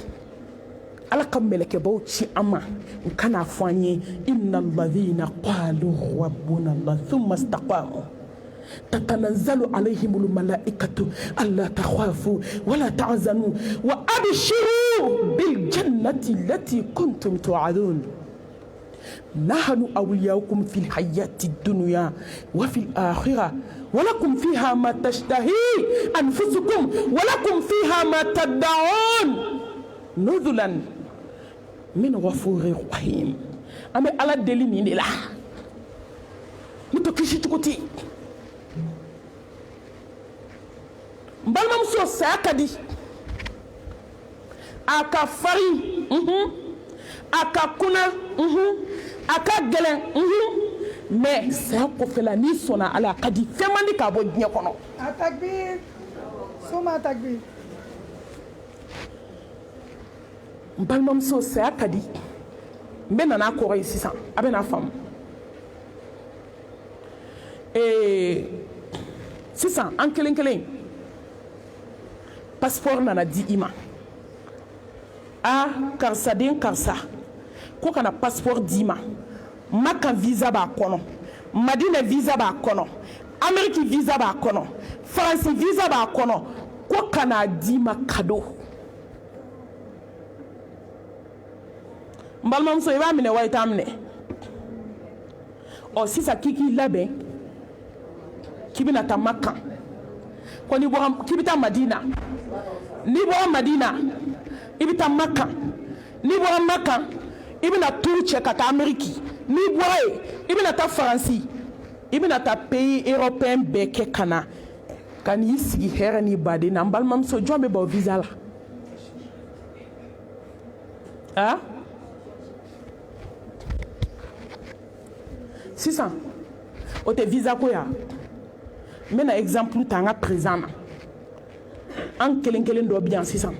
Speaker 3: ala ka mɛlɛkɛbaw ci an ma u kana fɔ an ye inna alladhina qalu rabbuna allah thumma istaqamu tatanazzalu alayhimul malaikatu alla takhafu wala tahzanu wa abshiru bil jannati allati kuntum tu'adun نحن أولياؤكم في الحياة الدنيا وفي الآخرة ولكم فيها ما تشتهي أنفسكم ولكم فيها ما تدعون نزلا من غفور رحيم أمي على دليل لا متوكيشي تكوتي بالمامسو ساكدي أكا فري أكا كنا aka gɛlɛn mais saya kɔfɛla n'i sɔnna ala ka di fɛn man di k'a bɔ diɲɛ kɔnɔ
Speaker 2: takbir soma takbir
Speaker 3: n balimamuso saya ka di n bɛ nana kɔrɔ ye sisan a bɛ n'a faamu sisan an kelen kelen passeport nana di i ma karisa den karisa ko kana passeport d'i ma Makan visa b'a kɔnɔ Madina visa b'a kɔnɔ Amérique visa b'a kɔnɔ France visa b'a kɔnɔ ko kana d'i ma cadeau n balimamuso i b'a minɛ wa i t'a minɛ ɔ sisan k'i k'i labɛn k'i bɛna taa Makan ko k'i bɛ taa Madina n'i bɔra Madina i bɛ taa Makan n'i bɔra Makan i bɛna turu cɛ ka taa Amérique n'i bɔra yen i bɛna taa Faransi i bɛna taa pays européen bɛɛ kɛ ka na ka n'i sigi hɛrɛ ni baden na n balimamuso jɔn bɛ bɔ visa la sisan o tɛ visa ko ya mena exemple tanga présent an kelen do bien sisan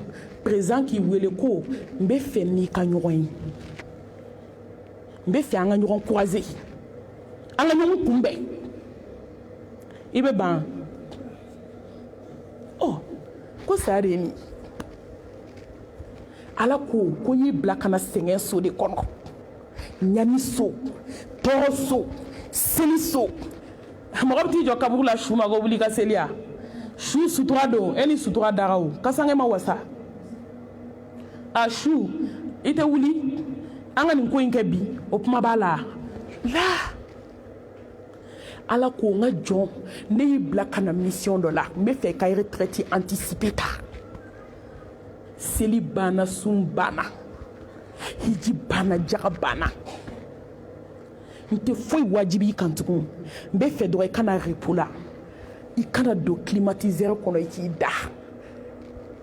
Speaker 3: présent qui wele ko mbe fe ni ka ɲɔgɔn mbe fe an ka ɲɔgɔn croiser an ka ɲɔgɔn kunbɛn i bɛ ban ko ça de ni ala ko y'i bila kana sɛgɛn so de kɔnɔ ɲani so tɔɔrɔ so seli so mɔgɔ bɛ t'i jɔ kaburu la su ma ko wuli ka seli a su sutura don e ni sutura daga o kasange ma wasa a su i tɛ wuli an ka nin ko in kɛ bi o kuma b'a la ala ko n ka jɔn ne y'i bila ka na mission dɔ la n bɛ fɛ ka retraite anticipée ta seli banna sun banna hiji banna jaga banna n tɛ foyi wajibi i kan tugun n bɛ fɛ dɔrɔn i kana repos la i kana don climatiseur kɔnɔ i k'i da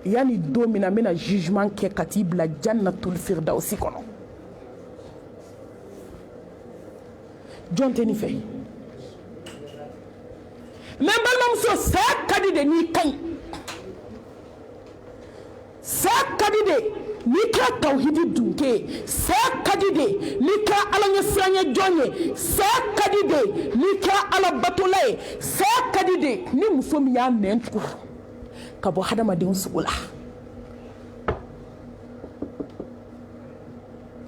Speaker 3: yanni don min na n bɛna jugement kɛ ka t'i bila jannatul firdausi kɔnɔ jɔn tɛ nin fɛ mais n balimamuso saya ka di de n'i ka ɲi saya ka di de n'i kɛra tawhidi dunke ye saya ka di de n'i kɛra ala ɲɛsiranɲɛ jɔn ye saya ka di de n'i kɛra ala batola ye saya ka di de ni muso min y'a nɛn tugu ka bɔ hadamadenw sogo la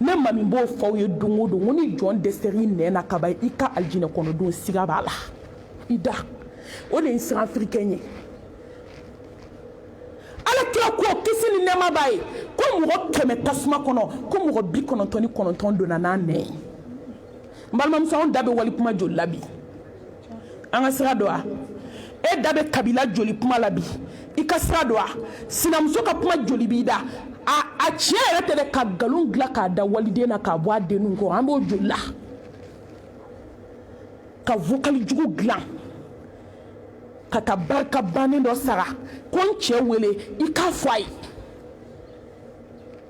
Speaker 3: ne ma min b'o fɔ aw ye don o don ko ni jɔn dɛsɛr'i nɛn na kaban i ka alijinɛ kɔnɔdon siga b'a la i da o de ye siran africain ye ala kira ko kisi ni nɛɛma b'a ye ko mɔgɔ 100 tasuma kɔnɔ ko mɔgɔ 99 donna n'a nɛn ye n balimamuso anw da bɛ wali kuma joli la bi an ka sira dɔ wa e da bɛ kabila joli kuma la bi i ka sira dɔ wa sinamuso ka kuma joli b'i da a tiɲɛ yɛrɛ tɛ dɛ ka nkalon dilan k'a da waliden na k'a bɔ a denninw kɔrɔ an b'o joli la ka vocal jugu dilan ka taa barika bannen dɔ sara ko n cɛ wele i k'a fɔ a ye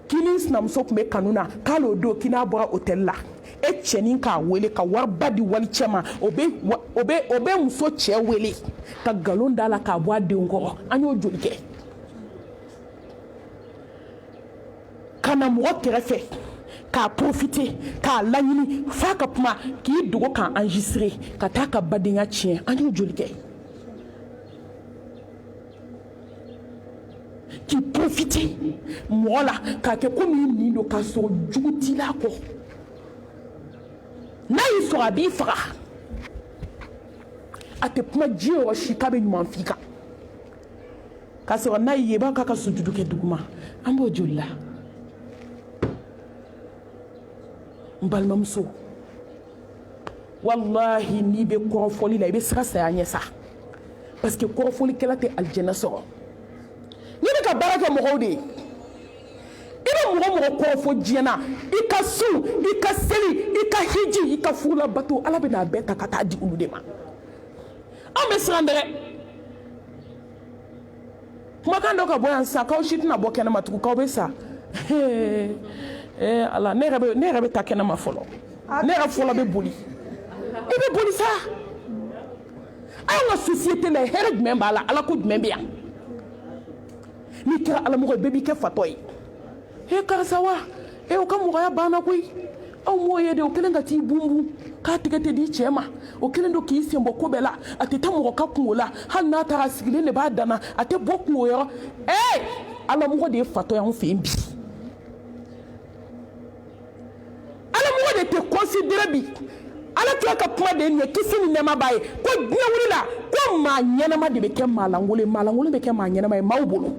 Speaker 3: k'i ni sinamuso tun bɛ kanu na k'ale o don k'i n'a bɔra hôtel la e cɛnin k'a wele ka wariba di wali cɛ ma o bɛ muso cɛ wele ka nkalon da la k'a bɔ a denw kɔrɔ an y'o joli kɛ ka na mɔgɔ kɛrɛfɛ k'a profiter k'a laɲini f'a ka kuma k'i dogo k'a enregistrer ka taa ka badenya tiɲɛ an y'o joli kɛ k'i profiter mɔgɔ la k'a kɛ komi i nin don k'a sɔrɔ jugu t'i la kɔ n'a y'i sɔrɔ a b'i faga a tɛ kuma diɲɛ yɔrɔ si k'a bɛ ɲuman f'i kan k'a sɔrɔ n'a y'i ye i b'a k'a ka sujudu kɛ duguma an b'o joli la n balimamuso wallahi n'i bɛ kɔrɔfɔli la i bɛ siga saya ɲɛ sa parce que kɔrɔfɔlikɛla tɛ alijɛnɛ sɔrɔ n'i bɛ ka baara kɛ mɔgɔw de ye i bɛ mɔgɔ kɔrɔfɔ diɲɛ na i ka sun i ka seli i ka hiji i ka furula bato ala bɛ n'a bɛɛ ta ka taa di olu de ma an bɛ siran dɛ kumakan dɔ ka bɔ yan sisan k'aw si tɛna bɔ kɛnɛma tugun k'aw bɛ sa ala ne yɛrɛ bɛ taa kɛnɛma fɔlɔ ne yɛrɛ fɔlɔ bɛ boli i bɛ boli sa an ka société la hɛrɛ jumɛn b'a la ala ko jumɛn bɛ yan n'i kɛra alamɔgɔ ye bɛɛ b'i kɛ fatɔ ye karisa wa o ka mɔgɔya banna koyi aw m'o ye de o kɛlen ka t'i bunbun k'a tigɛ tɛ di cɛ ma o kɛlen don k'i sen bɔ ko bɛɛ la a tɛ taa mɔgɔ ka kungo la hali n'a taara a sigilen de b'a danna a tɛ bɔ kungo yɔrɔ alamɔgɔ de ye fatɔ y'anw fɛ yen bi alamɔgɔ de tɛ considéré bi ala tila ka kuma de ye nin ye kisi ni nɛɛma b'a ye ko diɲɛ wulila ko maa ɲɛnama de bɛ kɛ maa lankolon ye maa lankolon bɛ kɛ maa ɲɛnama ye maaw bolo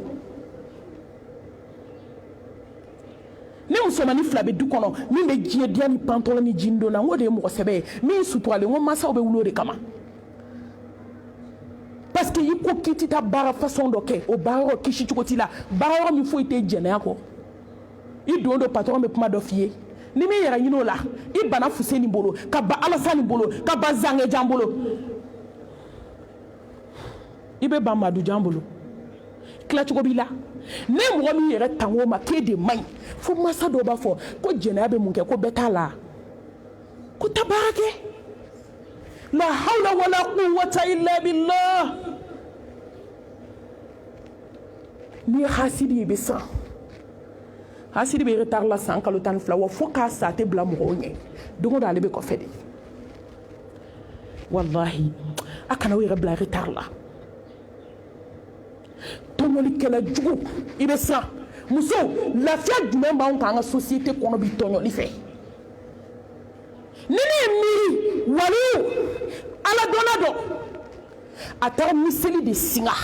Speaker 3: ne musomani 2 bɛ du kɔnɔ min bɛ diɲɛ diya ni pantɔlɔ ni jini don na n ko de ye mɔgɔ sɛbɛ ye min suturalen n ko mansaw bɛ wuli o de kama parce que i ko k'i tɛ taa baara façon dɔ kɛ o baara yɔrɔ kisi cogo t'i la baara yɔrɔ min foyi tɛ jɛnɛya kɔ i don patron bɛ kuma dɔ f'i ye ni min yɛrɛ ɲini o la i bana Fuseni bolo ka ban Alasani bolo ka ban Zangejan bolo i bɛ ban Madujan bolo tilacogo b'i la ne mɔgɔ min yɛrɛ tango ma k'e de man ɲi fo masa dɔw b'a fɔ ko jɛnɛya bɛ mun kɛ ko bɛɛ t'a la ko ta baara kɛ la hawla wala quwwata illa billah. Ni hasidi be san hasidi be retard la san kalo tan fla wa fo ka sa te bla mo nye dongo dale be ko fedi wallahi akana wi rebla retard la tonoli kala jugu ibe san muso la fia du même ba on ka société kono bi tonoli fe nini miri walu ala donado ata miseli de singa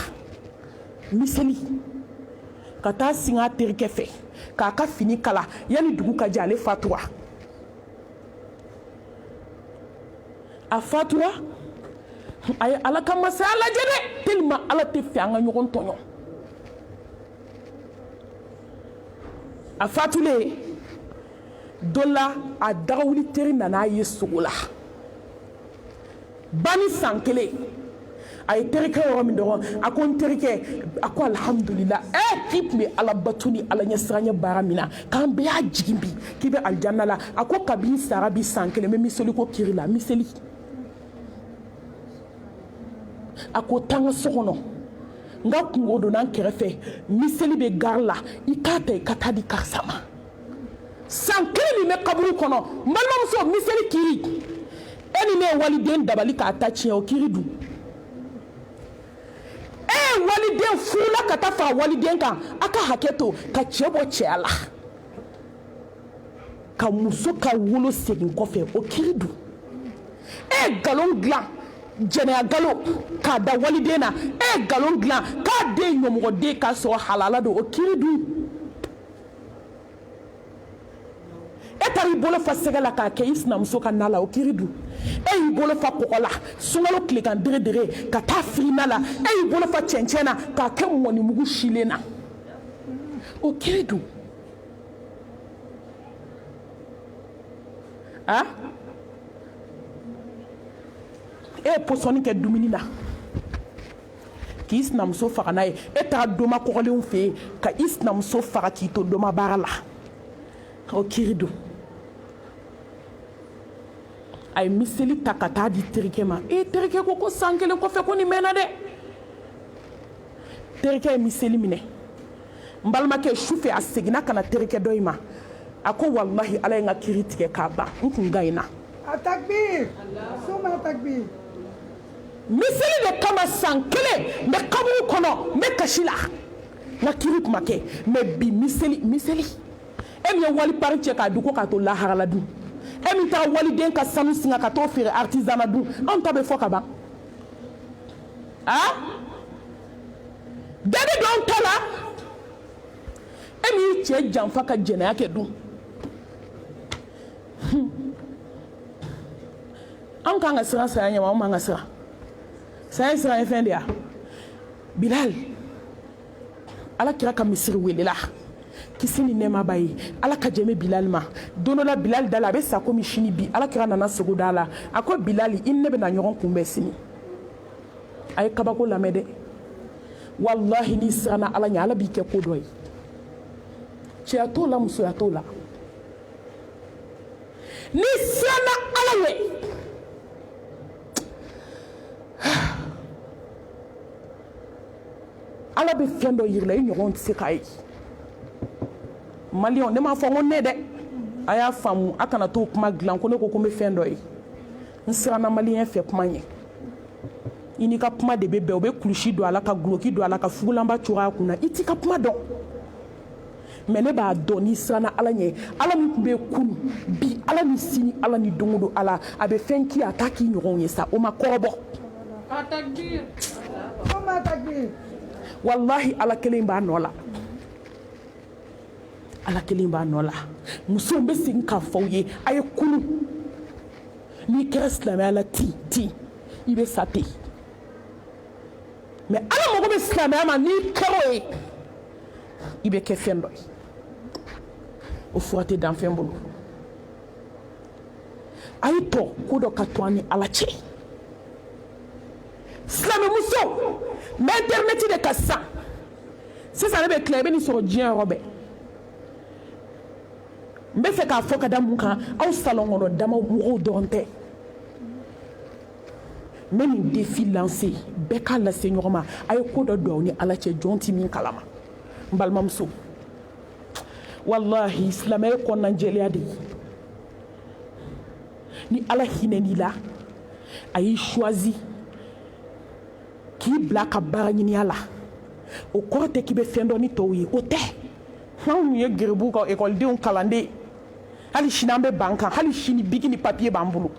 Speaker 3: miseli kata singa terike fe kaka fini kala yani dugu ka jale fatwa a fatwa ay ala ka masala jene tellement ala te fe anga nyogon tonyo a fatule dola a dawuli teri nana yesugola bani sankele ay terike yoro min doron akon terike ako alhamdulillah kip me ala batuni ala nyasranya baramina kan be ajigimbi kibe aljanna la ako kabi sarabi sankele me misoli ko kirila miseli ako tanga sokono nga kungodo nan kerefe miseli be garla ikate katadi karsama sankele ni me kaburu kono malmam so miseli kiri eni me waliden dabali ka atachi o kiridu waliden fula kata fa waliden kan aka haketo ka chebo chala ka muso ka wolo segin kofe o kiridu galon glan jene galo ka da waliden na galon glan ka de nyomo de ka so halala do o kiridu tari bolo fa segala ka ke isna muso ka nala o kiridu bolo fa kokola sungalo klikan dere ka ta frina la bolo fa chenchena ka ke moni mugu shilena o kiridu posoni ke dumini na ki isna muso fa na ta doma kokole on fe ka isna muso fa ki to doma barala o kiridu ay miseli takata di terike ma terike ko sankele ko fe ko ni mena de terike miseli mine mbalma ke shufe asegina kana terike doima ako wallahi ala nga kiritike ka ba nkungaina
Speaker 2: takbir suma takbir
Speaker 3: miseli de kama sankele me kabu kono me kashila na kirit make me bi miseli emi wali parche ka duko ka to la haraladu emi ta waliden ka sanu singa ka to fere artisanat du on tabe foka ba dede don tola emi che jamfa ka jena yake du an kan ga sira sayanya ma man ga sira sayanya efendia Bilal ala kira ka misiri welela kisini nema bayi ala ka jeme Bilal ma donola Bilal dala be sa ko mishini bi ala kira nana sogo dala ako Bilal inne be na nyogon kumbe sini ay kabako lamede wallahi ni sana ala nya ala bi ke ko doy ci atola muso atola ni sana ala we ala be fendo yirle nyogon tsekai Malion ne ma fo ngone de aya famu akana to kuma glan ko ne ko me fendo yi nsira na malien fe kuma nye ini ka kuma de bebe obe kulushi do ala ka gloki do ala ka fugulamba chura kuna iti ka kuma don me ne ba doni sana ala nye ala mi be kunu bi ala mi sini ala ni dongodo ala abe fenki ataki nyoron yesa o ma korobo
Speaker 2: takbir oma takbir
Speaker 3: wallahi ala kelimba nola ala kelimba nola muso be sin ka fawye ay kunu ni kresla ala ti ibe sate mais ala mo be slama ma ni karoy ibe ke fendo o fuate dan fembulu ay to ko do katwani ala che slama muso mais internet de kassa c'est ça be clair be ni so dien robé mbe fe ka foka da munka aw salon ngono dama mo donte Même un défi lancé, beka la seigneurma, ayo ko do do ni ala che jonti min kalama. Mbalmamso. Wallahi islamay ko nan jelia de. Ni ala hineni la ayi choisi ki blaka barani ni ala. O korte ki be fendo ni towi o te. Han ye gerbu ko école de on kalande. Ali shinambe banka, ali shini bigini papier bambulu.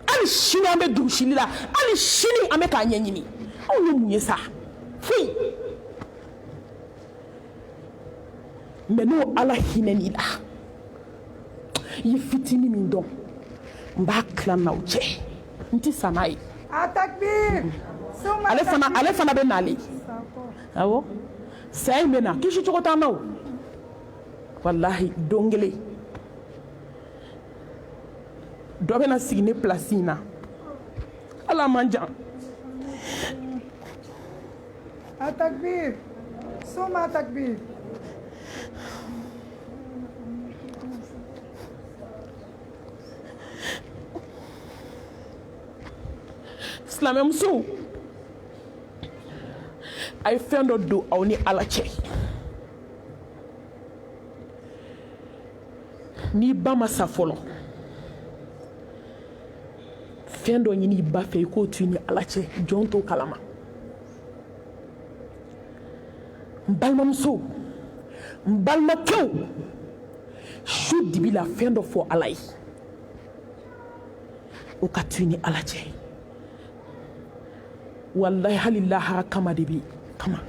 Speaker 3: Ali shini ambe dushili la, ali shini ambe ka nyenyini. On ne mouye ça. Fui. Mais non ala hineni la. Yi fitini min don. Mba klan na uche. Nti sanayi.
Speaker 2: Atakbir. Souma
Speaker 3: Ale fana be nali. Awo. Say mena kishi chokota naw. Wallahi dongele. Dɔ bɛna sigi ne place in na ala man jan
Speaker 2: Atakbir. Souma takbir.
Speaker 3: silamɛmuso a ye fɛn dɔ don aw ni ala cɛ n'i ba ma sa fɔlɔ fɛn dɔ ɲini i ba fɛ i k'o to i ni ala cɛ jɔn t'o kalama n balimamuso n balimakɛw su dibi la fɛn dɔ fɔ ala ye o ka to i ni ala cɛ wallahi hali lahara kama de bi kama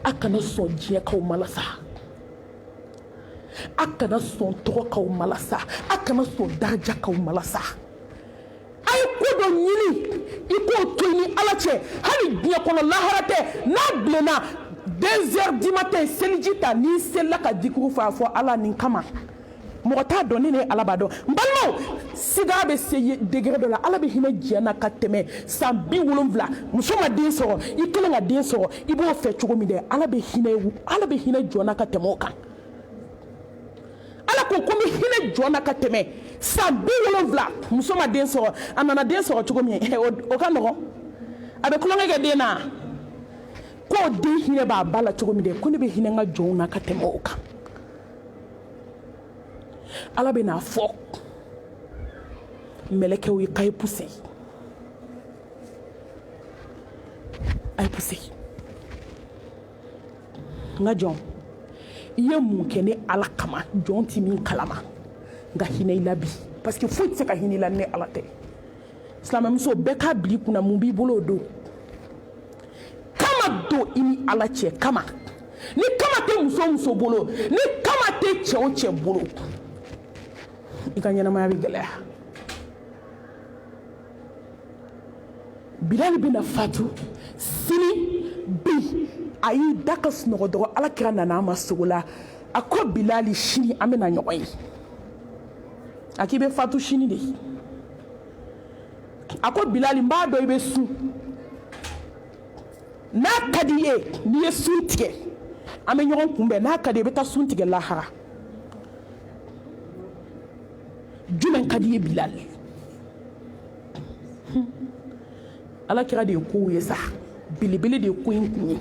Speaker 3: a kana sɔn diɲɛ kaw malasa a kana sɔn tɔgɔ kaw malasa a kana sɔn daraja kaw malasa a ye ko dɔ ɲini i k'o to i ni ala cɛ hali diɲɛ kɔnɔ lahara tɛ n'a bilenna 2 heures du matin seliji ta n'i selila ka dikuru fɔ a fɔ ala nin kama mɔgɔ t'a dɔn ne ni ala b'a dɔn n balimaw sida bɛ se degré dɔ la ala bɛ hinɛ diɲɛ na ka tɛmɛ san 70 muso ma den sɔrɔ i kelen ka den sɔrɔ i b'o fɛ cogo min dɛ ala bɛ hinɛ jɔn na ka tɛmɛ o kan ala ko n bɛ hinɛ jɔn na ka tɛmɛ san 70 muso ma den sɔrɔ a nana den sɔrɔ cogo min o ka nɔgɔn a bɛ kulonkɛ kɛ den na k'o den hinɛ b'a ba la cogo min dɛ ko ne bɛ hinɛ n ka jɔnw na ka tɛmɛ o kan ala bɛ n'a fɔ mɛlɛkɛw ye k'a ye poussé a ye poussé n ka jɔn i ye mun kɛ ne ala kama jɔn ti min kalama nka hinɛ i la bi parce que foyi tɛ se ka hinɛ i la ni ala tɛ silamɛmuso bɛɛ k'a bila i kunna mun b'i bolo o don kama don i ni ala cɛ kama ni kama tɛ muso o muso bolo ni kama tɛ cɛ o cɛ bolo i ka ɲɛnamaya bɛ gɛlɛya bilali bɛna fatu sini bi a y'i da ka sunɔgɔ dɔrɔn alakira nana a ma sogo la a ko bilali sini an bɛna ɲɔgɔn ye a k'i bɛ fatu sini de a ko bilali n b'a dɔn i bɛ sun n'a ka di ye n'i ye sun tigɛ an bɛ ɲɔgɔn kunbɛn n'a ka di ye i bɛ taa sun tigɛ lahara jumɛn ka di ye bilali alakira de ye kow ye sa belebele de ye ko in kun ye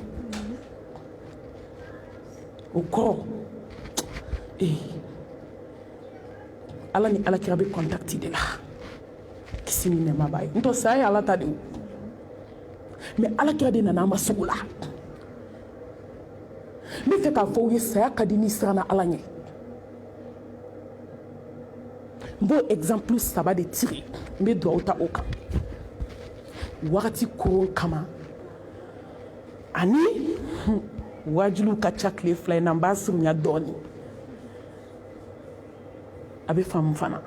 Speaker 3: o kɔrɔ ala ni alakira bɛ kɔntakiti de la kisi ni nɛɛma b'a ye n tɔ saya ye ala ta de o mɛ alakira de nana an ma sugu la n bɛ fɛ k'a fɔ u ye saya ka di ni siranna ala ɲɛ n b'o exemple 3 de tire n bɛ duwawu ta o kan wagati koron kama ani wajilu ka ca tile 2 in na n b'a surunya dɔɔni a bɛ faamu fana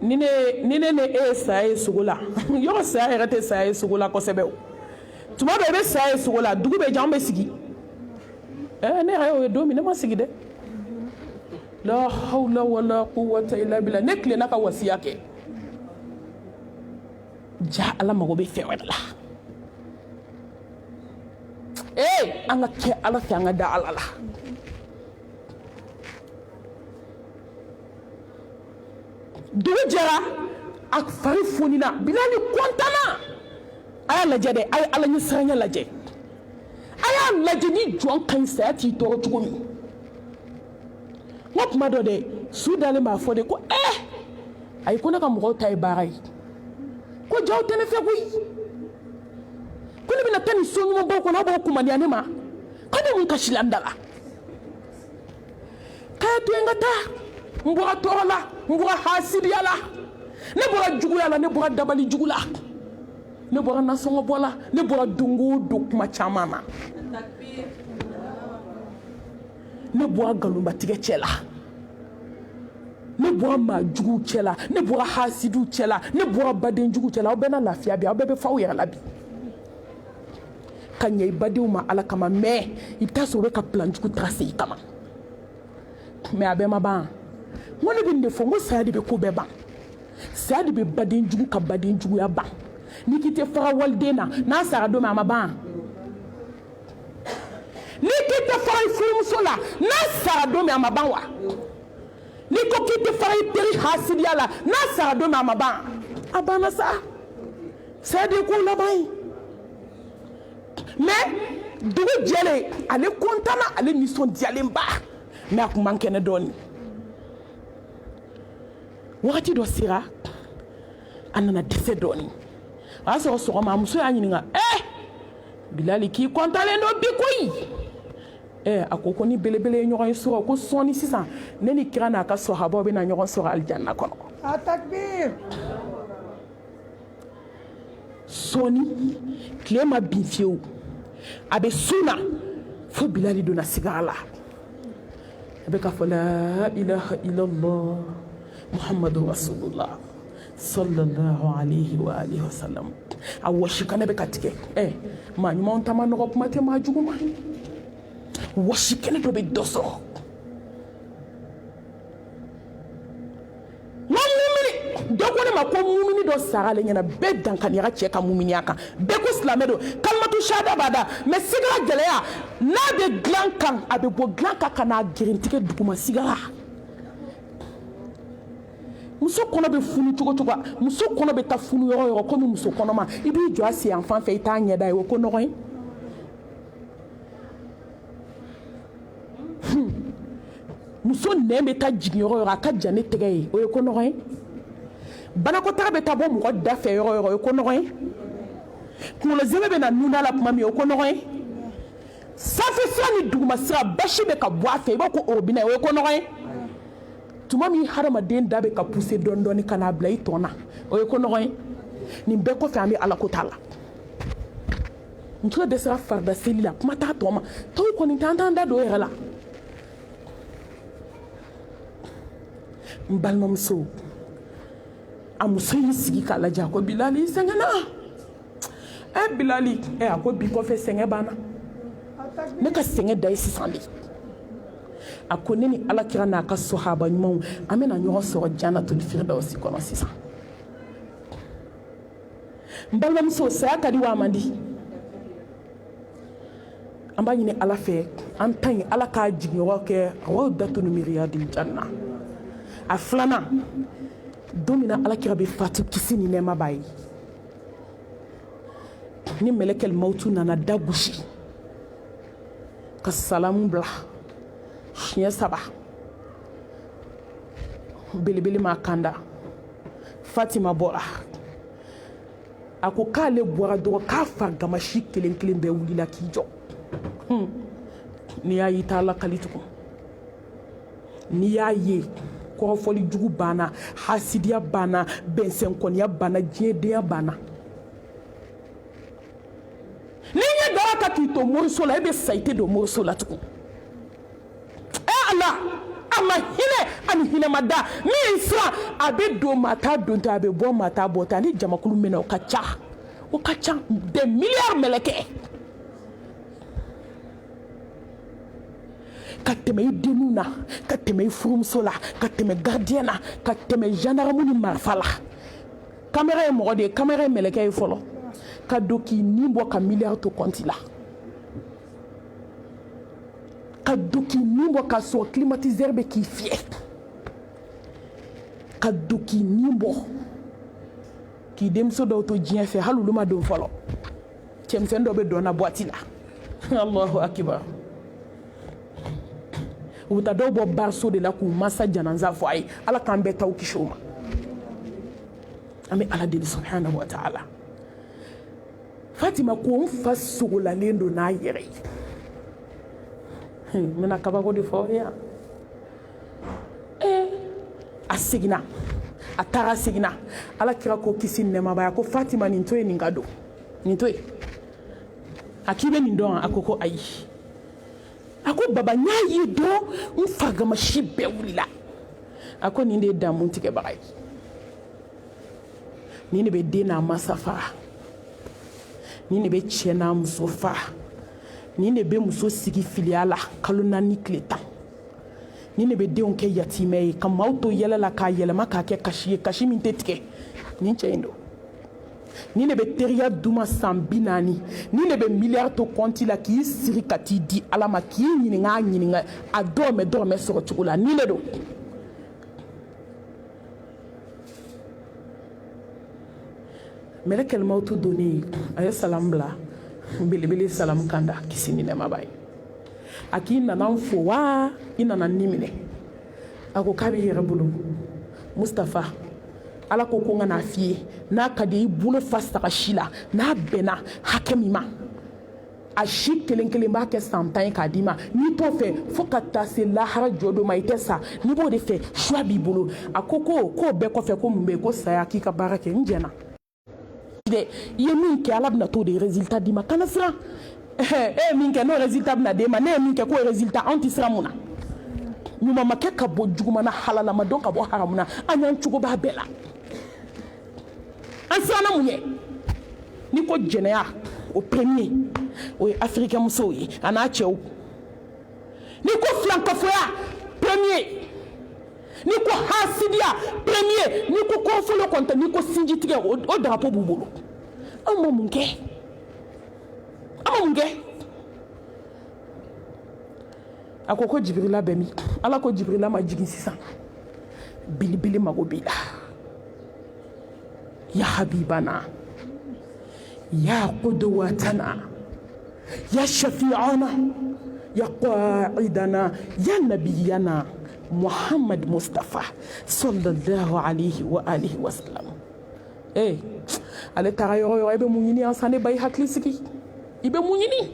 Speaker 3: ni ne ni e ye saya ye sogo la yɔrɔ saya yɛrɛ tɛ saya ye sogo la kosɛbɛ o tuma dɔ i bɛ saya ye sogo la dugu bɛ jɛ an bɛ sigi ne yɛrɛ y'o ye don min ne ma sigi dɛ la hawla wala quwwata illa billah ne tilenna ka wasiya kɛ ja ala mago bɛ fɛn wɛrɛ la an ka kɛ ala fɛ an ka da ala la dugu jɛra a fari fonina Bilali kontana a y'a lajɛ dɛ a ye Ala ɲɛ siranya lajɛ a y'a lajɛ ni jɔn ka ɲi saya t'i tɔɔrɔ cogo min n ko tuma dɔ dɛ su dalen b'a fɔ de ko ayi ko ne ka mɔgɔw ta ye baara ye ko jaw tɛ ne fɛ koyi ko ne bɛna taa nin so ɲumanbaw kɔnɔ aw b'aw kumandiya ne ma ko ne mun kasila n da la k'a to yen ka taa n bɔra tɔɔrɔ la n bɔra hasidiya la ne bɔra juguya la ne bɔra dabali jugu la ne bɔra nasɔngɔbɔ la ne bɔra dongo o don kuma caman na ne bɔra nkalonbatigɛ cɛ la ne bɔra maajuguw cɛ la ne bɔra hasidiw cɛ la ne bɔra badenjuguw cɛ la aw bɛɛ na lafiya bi aw bɛɛ bɛ fa aw yɛrɛ la bi ka ɲɛ i badenw ma Ala kama mais i bɛ taa sɔrɔ u bɛ ka plan jugu tracer i kama mais a bɛɛ ma ban n ko ne bɛ nin de fɔ n ko saya de bɛ ko bɛɛ ban saya de bɛ badenjugu ka badenjuguya ban ni k'i tɛ faga waliden na n'a sara don min a ma ban ni k'i tɛ fara i furumuso la n'a sara don min a ma ban wa ni ko k'i tɛ fara i teri hasidiya la n'a sara don min a ma ban a banna sa saya de ye ko laban ye mais dugu jɛlen ale kontana ale nisɔndiyalen ba mais a kun man kɛnɛ dɔɔni wagati dɔ sera a nana dɛsɛ dɔɔni a y'a sɔrɔ sɔgɔma a muso y'a ɲininka Bilali k'i kɔntalen don bi koyi a ko ni belebele ye ɲɔgɔn ye sɔrɔ ko sɔɔni sisan ne ni kira n'a ka sɔhabaw bɛna ɲɔgɔn sɔrɔ alijanna kɔnɔ
Speaker 2: a takbir
Speaker 3: sɔɔni tile ma bin fiyewu a bɛ sun na fo Bilali donna sigara la a bɛ ka fɔ la ilaha illallah muhammadu rasulullah sallallahu alayhi wa alihi wa sallam a wɔsi kan ne bɛ ka tigɛ maa ɲumanw ta ma nɔgɔ kuma tɛ maa jugu ma wɔsi kɛnɛ dɔ bɛ dɔ sɔrɔ dɔ ko ne ma ko mumini dɔ sara ale ɲɛna bɛɛ dankaniya cɛ ka muminiya kan bɛɛ ko silamɛ don kalimatu shahada b'a da mais sigara gɛlɛya n'a bɛ dilan kan a bɛ bɔ dilan kan ka n'a gɛrɛntigɛ duguma sigara muso kɔnɔ bɛ funu cogo cogo muso kɔnɔ bɛ taa funu yɔrɔ yɔrɔ komi muso kɔnɔma i b'i jɔ a sen yan fan fɛ i t'a ɲɛda ye o ko nɔgɔ ye muso nɛn bɛ taa jigin yɔrɔ yɔrɔ a ka jan ne tɛgɛ ye o ye ko nɔgɔ ye banakɔtaga bɛ taa bɔ mɔgɔ da fɛ yɔrɔ yɔrɔ o ye ko nɔgɔ ye kunkolo zɛmɛ bɛ na nun da la kuma min o ye ko nɔgɔ ye sanfɛ sira ni duguma sira basi bɛ ka bɔ a fɛ i b'a ko orobinɛ o ye ko nɔgɔ ye tuma min hadamaden da bɛ ka pousser dɔɔni dɔɔni ka n'a bila i tɔn na o ye ko nɔgɔ ye nin bɛɛ kɔfɛ an bɛ Ala ko t'a la muso dɛsɛra farida seli la kuma t'a tɔ ma tɔw kɔni t'an t'an da don o yɛrɛ la n balimamuso a muso y'i sigi k'a lajɛ a ko Bilali i sɛgɛnna Bilali a ko bi kɔfɛ sɛgɛn banna ne ka sɛgɛn da ye sisan de a ko ne ni Alakira n'a ka sɔhaba ɲumanw an bɛna ɲɔgɔn sɔrɔ jannatul firdausi kɔnɔ sisan n balimamuso saya ka di wa a man di an b'a ɲini Ala fɛ an ta in Ala k'a jigiyɔrɔ kɛ rawdatun min riyadil janna a filanan don min na Alakira bɛ fatu kisi ni nɛɛma b'a ye ni mɛlɛkɛl mawutu nana da gosi ka salamu bila siɲɛ 3 belebele m'a kanda Fatima bɔra a ko k'ale bɔra dɔrɔn k'a fa gamasi kelen kelen bɛɛ wulila k'i jɔ n'i y'a ye i t'a lakali tugun n'i y'a ye kɔrɔfɔli jugu banna hasidiya banna bɛnsɛnkɔniya banna diɲɛdenya banna n'i ɲɛ dara ka k'i to moriso la e bɛ sa i tɛ don moriso la tugun Ala a ma hinɛ ani hinɛmada min siran a bɛ don maa t'a don ta a bɛ bɔ maa t'a bɔ ta ni jamakulu mɛnna o ka ca des milliards mɛlɛkɛ ka tɛmɛ i denninw na ka tɛmɛ i furumuso la ka tɛmɛ gardien na ka tɛmɛ gendarme ni marifa la caméra ye mɔgɔ de ye caméra ye mɛlɛkɛ ye fɔlɔ ka don k'i nin bɔ ka milliard to compte la ka don k'i nin bɔ ka sɔrɔ climatiseur bɛ k'i fiyɛ ka don k'i nin bɔ k'i denmuso dɔw to diɲɛ fɛ hali olu ma don fɔlɔ cɛmisɛn dɔ bɛ dɔn na boîte la Allahu akibar u bɛ taa dɔw bɔ bariso de la k'u masa janaza fɔ a ye ala k'an bɛɛ taw kisi o ma an bɛ ala deli subhanahu wa ta'ala Fatima ko n fa sogolalen don n'a yɛrɛ ye n bɛna kabako de fɔ yan a seginna a taara seginna ala kira ko kisi nɛmabaya ko Fatima nin to ye nin ka don nin to ye a k'i bɛ nin dɔn a ko ayi a ko baba n y'a ye dɔrɔn n fagamasi bɛɛ wulila a ko nin de ye damu tigɛbaga ye nin de bɛ den n'a masa faga nin de bɛ cɛ n'a muso faga nin de bɛ muso sigi filiya la kalo 4 tile 10 nin de bɛ denw kɛ yatimɛ ye ka maaw to yɛlɛ la k'a yɛlɛma k'a kɛ kasi ye kasi min tɛ tigɛ nin cɛ in don nin de bɛ teriya duma san 40 nin de bɛ miliyari to kɔnti la k'i siri ka t'i di ala ma k'i ɲininka a dɔrɔmɛ sɔrɔ cogo la nin de don mɛlɛkɛl mawutu donnen a ye salamu bila belebele salamu kanda kisi ni nɛɛma b'a ye a k'i nana n fo wa i nana ni minɛ a ko k'a b'i yɛrɛ bolo Mustafa ala ko ko n ka n'a f'i ye n'a ka di i bolo fa saga si la n'a bɛnna hakɛ min ma a si kelen kelen b'a kɛ san 10 ye k'a d'i ma n'i t'o fɛ fo ka taa se lahara jɔ dɔ ma i tɛ sa n'i b'o de fɛ choix b'i bolo a ko k'o bɛɛ kɔfɛ ko mun bɛ yen ko saya k'i ka baara kɛ n jɛna i ye min kɛ ala bɛna t'o de résultat d'i ma kana siran e ye min kɛ n'o résultat bɛna d'e ma ne ye min kɛ k'o résultat anw tɛ siran mun na ɲuman ma kɛ ka bɔ juguman na halala ma dɔn ka bɔ haramu na an y'an cogo b'a bɛɛ la an siranna mun ye n'i ko jɛnɛya o premier o ye africain musow ye a n'a cɛw n'i ko filankafoya premier n'i ko hasidiya premier n'i ko kɔnfolo kɔntɛ n'i ko sinjitigɛ o drapeau b'u bolo an ma mun kɛ a ko Jibrila bɛ min ala ko Jibrila ma jigin sisan bilibili mago b'i la ya habibana ya qudwatana ya shafi'ana ya qa'idana ya nabiyana Muhammad Mustafa sallallahu alayhi wa alihi wa sallam ale taara yɔrɔ yɔrɔ i bɛ mun ɲini an san ne ba i hakili sigi i bɛ mun ɲini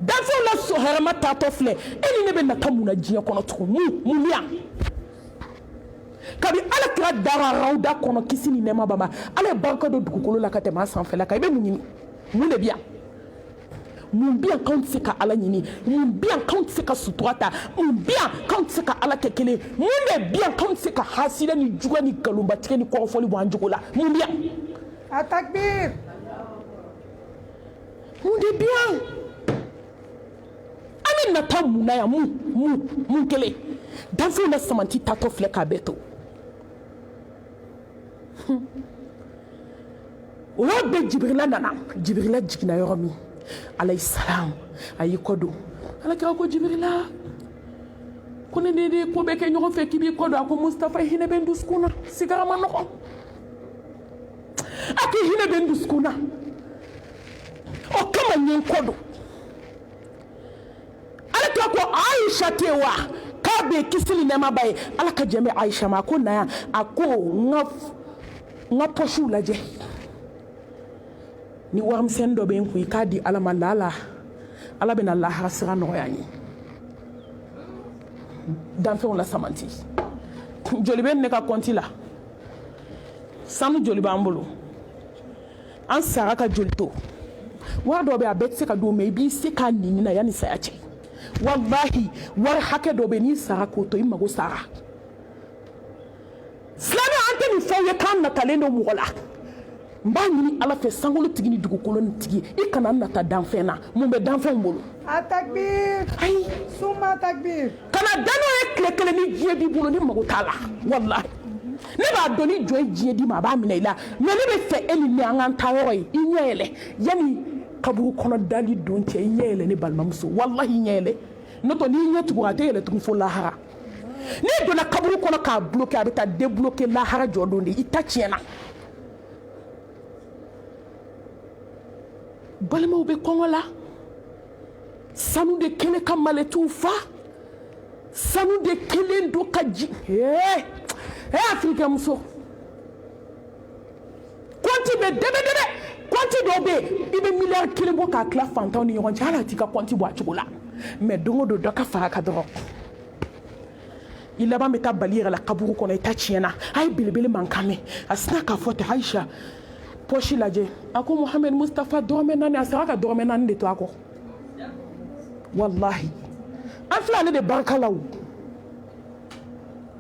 Speaker 3: danfɛnw la hɛrɛma taatɔ filɛ e ni ne bɛ nata mun na diɲɛ kɔnɔ tugun mun yan kabi ala kira dara rawda kɔnɔ kisi ni nɛɛma b'a ma ala ye barika don dugukolo la ka tɛmɛ an sanfɛla kan i bɛ mun ɲini mun de bɛ yan mun bɛ yan k'anw tɛ se ka ala ɲini mun bɛ yan k'anw tɛ se ka sutura ta mun bɛ yan k'anw tɛ se ka ala kɛ kelen mun de bɛ yan k'anw tɛ se ka hasida ni juguya ni nkalonbatigɛ ni kɔrɔfɔli bɔ an jogo la mun bɛ yan
Speaker 2: a takbir
Speaker 3: mun de bɛ yan an bɛ nata mun na yan mun kelen danfɛnw na samanti tatɔ filɛ k'a bɛɛ to o y'a bɛɛ Jibrila nana Jibrila jiginna yɔrɔ min alayhi salam a y'i kɔ don ala kira ko Jibrila ko ne de ko bɛɛ kɛ ɲɔgɔn fɛ k'i b'i kɔ don a ko Mustafa hinɛ bɛ n dusukun na sigara ma nɔgɔn a k'i hinɛ bɛ n dusukun na o kama n ye n kɔ don ala kira ko Aisha tɛ wa k'a bɛ kisi ni nɛɛma ba ye ala ka jɛn bɛ Aisha ma a ko na yan a ko n ka pɔsiw lajɛ ni warimisɛnnin dɔ bɛ n kun i k'a di ala ma lala ala bɛna lahara sira nɔgɔya n ye danfɛnw la samanti joli bɛ ne ka kɔnti la sanu joli b'an bolo an sara ka joli to wari dɔ bɛ a bɛɛ tɛ se ka don mɛ i b'i se k'a nini na yanni saya cɛ wallahi wari hakɛ dɔ bɛ n'i sara k'o to i mago sara silamɛ an tɛ nin fɛnw ye k'an natalen don mɔgɔ la n b'a ɲini ala fɛ sankolo tigi ni dugukolo ni tigi i kana nata danfɛn na mun bɛ danfɛnw bolo
Speaker 2: a takbir
Speaker 3: ayi
Speaker 2: suma takbir
Speaker 3: kana dan n'o ye tile kelen ni diɲɛ b'i bolo ni mago t'a la wallahi ne b'a dɔn ni jɔn ye diɲɛ d'i ma a b'a minɛ i la mɛ ne bɛ fɛ e ni ne an k'an taa yɔrɔ ye i ɲɛ yɛlɛ yanni kaburu kɔnɔ dali don cɛ i ɲɛ yɛlɛ ne balimamuso wallahi i ɲɛ yɛlɛ n'o tɛ n'i ɲɛ tugu a tɛ yɛlɛ tugun fo lahara ne donna kaburu kɔnɔ k'a bloquer a bɛ taa débloquer lahara jɔ don de i ta tiɲɛna balimaw bɛ kɔngɔ la sanu de kɛlen ka malɛtiw fa sanu de kɛlen don ka ji afirikɛn muso kɔnti bɛ dɛbɛdɛbɛ kɔnti dɔw bɛ yen i bɛ miliyari 1 bɔ k'a tila fantanw ni ɲɔgɔn cɛ hali a t'i ka kɔnti bɔ a cogo la mais don o don dɔ ka fara a kan dɔrɔn i laban bɛ taa bali yɛrɛ la kaburu kɔnɔ i ta tiɲɛna a ye belebele mankan mɛn a sina k'a fɔ ten Aisha poche lajɛ a ko Muhammed Mustafa dɔrɔmɛ 4 a sera ka dɔrɔmɛ 4 de to a kɔ wallahi an filɛ ale de barika la o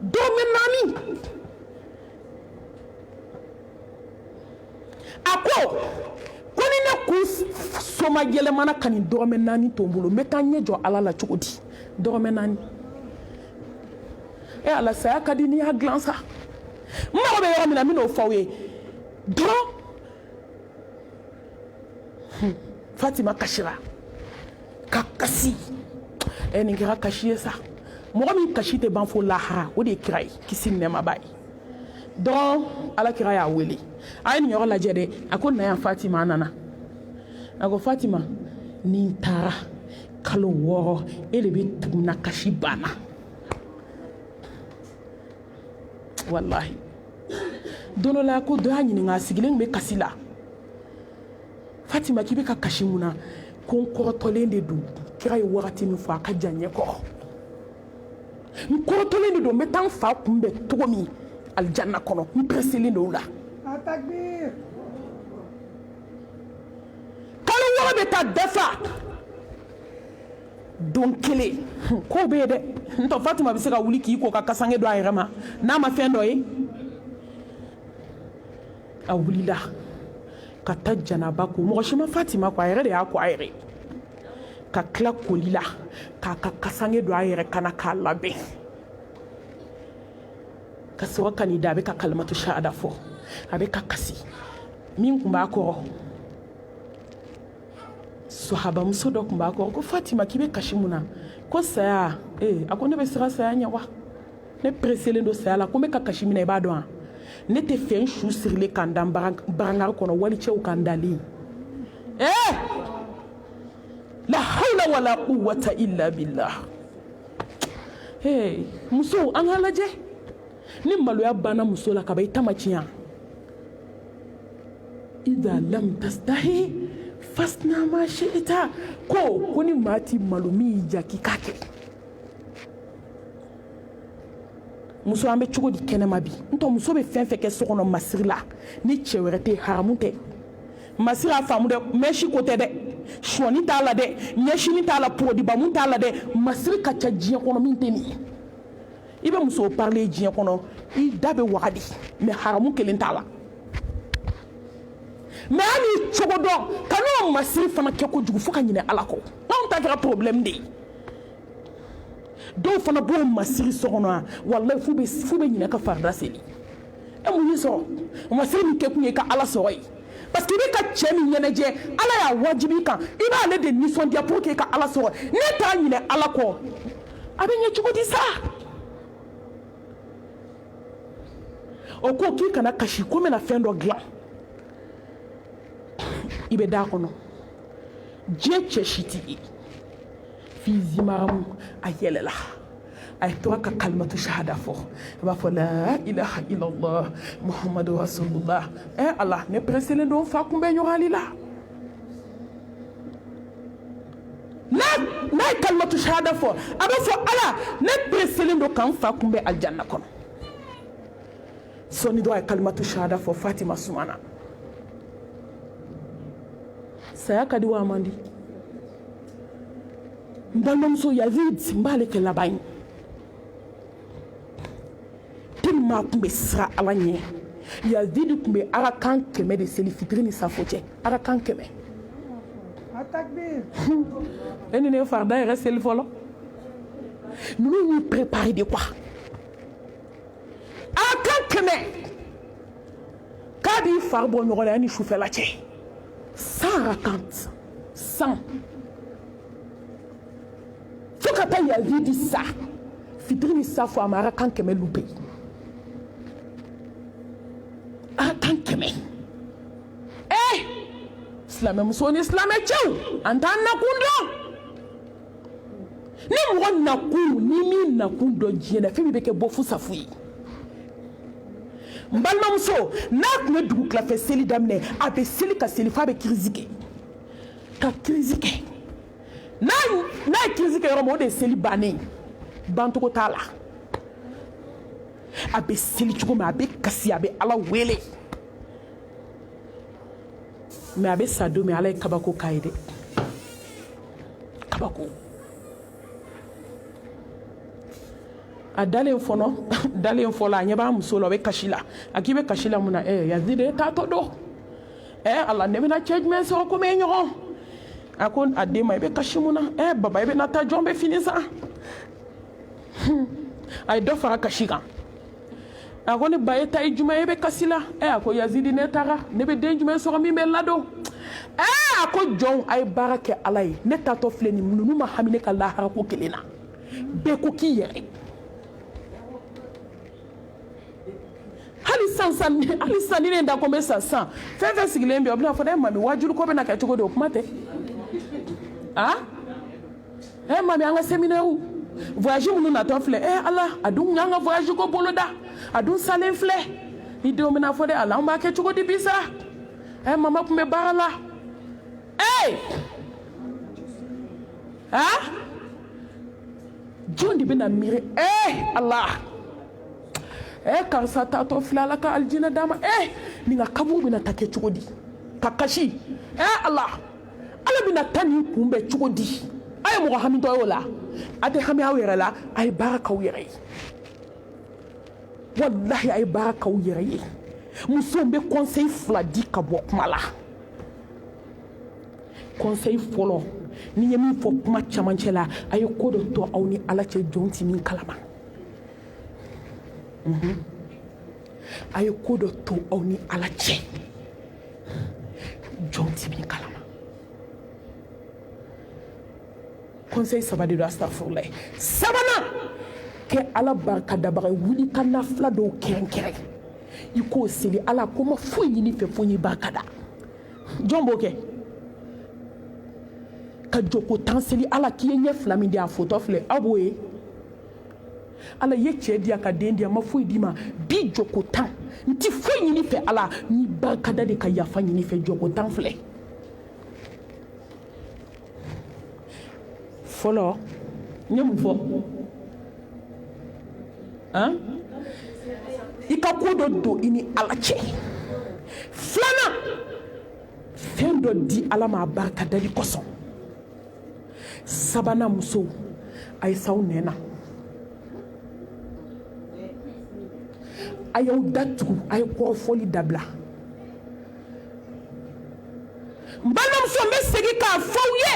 Speaker 3: dɔrɔmɛ 4 a ko ni ne kun soma yɛlɛmana ka nin dɔrɔmɛ 4 to n bolo n bɛ taa ɲɛ jɔ ala la cogo di dɔrɔmɛ 4 ala saya ka di n'i y'a dilan sa n mago bɛ yɔrɔ min na n bɛn'o fɔ aw ye dɔrɔn Fatima kasira ka kasi nin kɛra kasi ye sa mɔgɔ min kasi tɛ ban fo lahara o de ye kira ye kisi ni nɛɛma b'a ye dɔrɔn ala kira y'a wele a ye nin yɔrɔ lajɛ dɛ a ko na yan Fatima a nana a ko Fatima ni n taara kalo 6 e de bɛ tugu na kasi banna wallahi don dɔ la ko dɔ y'a ɲininka a sigilen bɛ kasi la Fatima k'i bɛ ka kasi mun na ko n kɔrɔtɔlen de don kira ye wagati min fɔ a ka jan ɲɛ kɔrɔ n kɔrɔtɔlen de don n bɛ taa n fa kunbɛn cogo min alijanna kɔnɔ n presselen don o la kalo 6 bɛ taa dafa don kelen ko bɛ ye dɛ n tɔ Fatima bɛ se ka wuli k'i ko ka kasange don a yɛrɛ ma n'a ma fɛn dɔ ye a wulila ka taa janaba ko mɔgɔ si ma Fatima ko a yɛrɛ de y'a ko a yɛrɛ ka tila koli la k'a ka kasange don a yɛrɛ kana k'a labɛn ka sɔrɔ ka n'i da a bɛ ka kalimatu shahada fɔ a bɛ ka kasi min tun b'a kɔrɔ sahabamuso dɔ tun b'a kɔrɔ ko Fatima k'i bɛ kasi mun na ko saya a ko ne bɛ siran saya ɲɛ wa ne presselen don saya la ko n bɛ ka kasi minɛ i b'a dɔn wa ne tɛ fɛn su sirilen k'an da barangari kɔnɔ wali cɛw k'an dalen la hawla wala quwwata illa billah muso an k'a lajɛ ni maloya banna muso la kaban i ta ma tiɲɛ idha lam tastahi fasna ma shi'ta ko ni maa ti malo min y'i ja k'i k'a kɛ muso an bɛ cogo di kɛnɛma bi n tɔ muso bɛ fɛn fɛn kɛ so kɔnɔ masiri la ni cɛ wɛrɛ tɛ haramu tɛ masiri a faamu dɛ mɛsi ko tɛ dɛ sɔɔni t'a la dɛ ɲɛsini t'a la porodibamu t'a la dɛ masiri ka ca diɲɛ kɔnɔ min tɛ nin i bɛ muso parler diɲɛ kɔnɔ i da bɛ waga di mɛ haramu kelen t'a la mɛ hali cogo dɔn ka n'o masiri fana kɛ kojugu fo ka ɲinɛ ala kɔ anw ta kɛra problème de ye dɔw fana b'o masiri so kɔnɔ a wallahi fu bɛ ɲinɛ ka farida seli mun y'i sɔrɔ masiri min kɛ kun ye ka ala sɔrɔ ye parce que i bɛ ka cɛ min ɲɛnajɛ ala y'a wajibi i kan i b'ale de nisɔndiya pour que i ka ala sɔrɔ ne t'a ɲinɛ ala kɔ a bɛ ɲɛ cogo di sa o ko k'i kana kasi ko n bɛna fɛn dɔ dilan i bɛ da kɔnɔ diɲɛ cɛ si t'i ye f'i zimaramu a yɛlɛla a ye tora ka kalimatu shahada fɔ a b'a fɔ la ilaha illallah muhammadu rasulullah ala ne presselen don fa kunbɛn ɲɔgɔnli la n'a ye kalimatu shahada fɔ a b'a fɔ ala ne presselen don ka n fa kunbɛn aljanna kɔnɔ sɔɔni dɔ a ye kalimatu shahada fɔ Fatima sumana saya ka di wa a man di n balimamuso Yazid n b'ale kɛ laban ye tellement a tun bɛ siran ala ɲɛ Yazid tun bɛ arakan 100 de seli fitiri ni safo cɛ arakan 100 e ni ne farida yɛrɛ seli fɔlɔ ninnu y'u préparé de quoi arakan 100 k'a b'i fari bɔ ɲɔgɔn na yanni sufɛla cɛ 100 rakan 100 fo ka taa Yazidi sa fitiri ni safo a ma arakan kɛmɛ lupe arakan kɛmɛ silamɛ muso ni silamɛ cɛw an t'an nakun dɔn ni mɔgɔ nakun ni min nakun dɔn diɲɛ na fɛn min bɛ kɛ bɔ fu safu ye n balimamuso n'a tun ye dugu tilafɛ seli daminɛ a bɛ seli ka seli f'a bɛ kirisi kɛ ka kirisi kɛ n'a ye kirisi kɛ yɔrɔ min o de ye seli bannen bancogo t'a la a bɛ seli cogo min a bɛ kasi a bɛ ala wele mais a bɛ sa don min ala ye kabako k'a ye dɛ kabako a dalen fɔlɔ a ɲɛ b'a muso la a bɛ kasi la a k'i bɛ kasi la mun na Yazidi e taatɔ dɔn ala ne bɛna cɛ jumɛn sɔrɔ komi e ɲɔgɔn a ko a den ma i bɛ kasi mun na baba i bɛna taa jɔn bɛ fini san a ye dɔ fara kasi kan a ko ne ba e ta ye jumɛn e bɛ kasi la a ko Yazidi ne taara ne bɛ den jumɛn sɔrɔ min bɛ ladon a ko jɔnw a ye baara kɛ ala ye ne taatɔ filɛ nin ninnu ma hami ne ka lahara ko kelen na bɛɛ ko k'i yɛrɛ hali san ni ne da ko n bɛ san fɛn fɛn sigilen bɛ yen o bɛna fɔ ne mami wajulu ko bɛna kɛ cogo di o kuma tɛ mami an ka séminaire voyage minnu natɔ filɛ ala a dun y'an ka voyage ko boloda a dun salen filɛ ni denw bɛna fɔ de ala an b'a kɛ cogo di bi sa mama tun bɛ baara la jɔn de bɛna miiri ala karisa taatɔ filɛ ala ka alijinɛ d'a ma nin ka kaburu bɛna ta kɛ cogo di ka kasi ala bɛna taa nin kunbɛn cogo di a ye mɔgɔ hamitɔ ye o la a tɛ hami aw yɛrɛ la a ye baara k'aw yɛrɛ ye walahi a ye baara k'aw yɛrɛ ye musow bɛ conseil 2 di ka bɔ kuma la conseil fɔlɔ ni ye min fɔ kuma camancɛ la a ye ko dɔ to aw ni ala cɛ jɔn ti min kalama a ye ko dɔ to aw ni ala cɛ jɔn ti min kalama conseil 3 de don astafurulayi sabanan kɛ ala barika dabaga ye wuli ka nafila dɔw kɛrɛnkɛrɛn i k'o seli ala ko ma foyi ɲini fɛ fo n ye barika da jɔn b'o kɛ ka joko 10 seli ala k'i ye ɲɛ 2 min di a fotɔ filɛ aw b'o ye ala ye cɛ di a ka den di a ma foyi di ma bi joko 10 n ti foyi ɲini fɛ ala ni barika da de ka yafa ɲini fɛ joko 10 filɛ fɔlɔ n ye mun fɔ i ka ko dɔ don i ni ala cɛ filanan fɛn dɔ di ala ma a barika dali kosɔn sabanan musow a ye s'aw nɛn na a y'aw datugu a ye kɔrɔfɔli dabila n balimamuso n bɛ segin k'a fɔ aw ye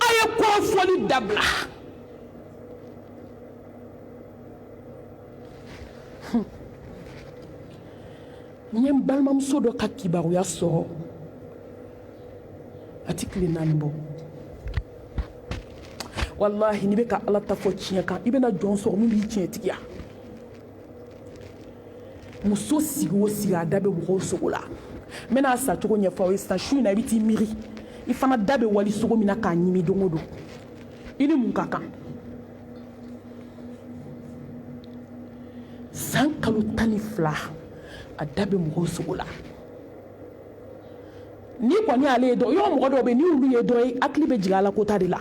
Speaker 3: a ye kɔrɔfɔli dabila n ye n balimamuso dɔ ka kibaruya sɔrɔ a ti tile 4 bɔ wallahi n'i bɛ ka ala ta fɔ tiɲɛ kan i bɛna jɔn sɔrɔ min b'i tiɲɛtigiya muso sigi o sigi a da bɛ mɔgɔw sogo la n bɛna a sacogo ɲɛfɔ aw ye sisan su in na i bɛ t'i miiri i fana da bɛ wali sogo min na k'a ɲimi don o don i ni mun ka kan san kalo 12 a da bɛ mɔgɔw sogo la n'i kɔni y'ale ye dɔrɔn yɔrɔ mɔgɔ dɔw bɛ yen n'i y'olu ye dɔrɔn i hakili bɛ jigin ala kota de la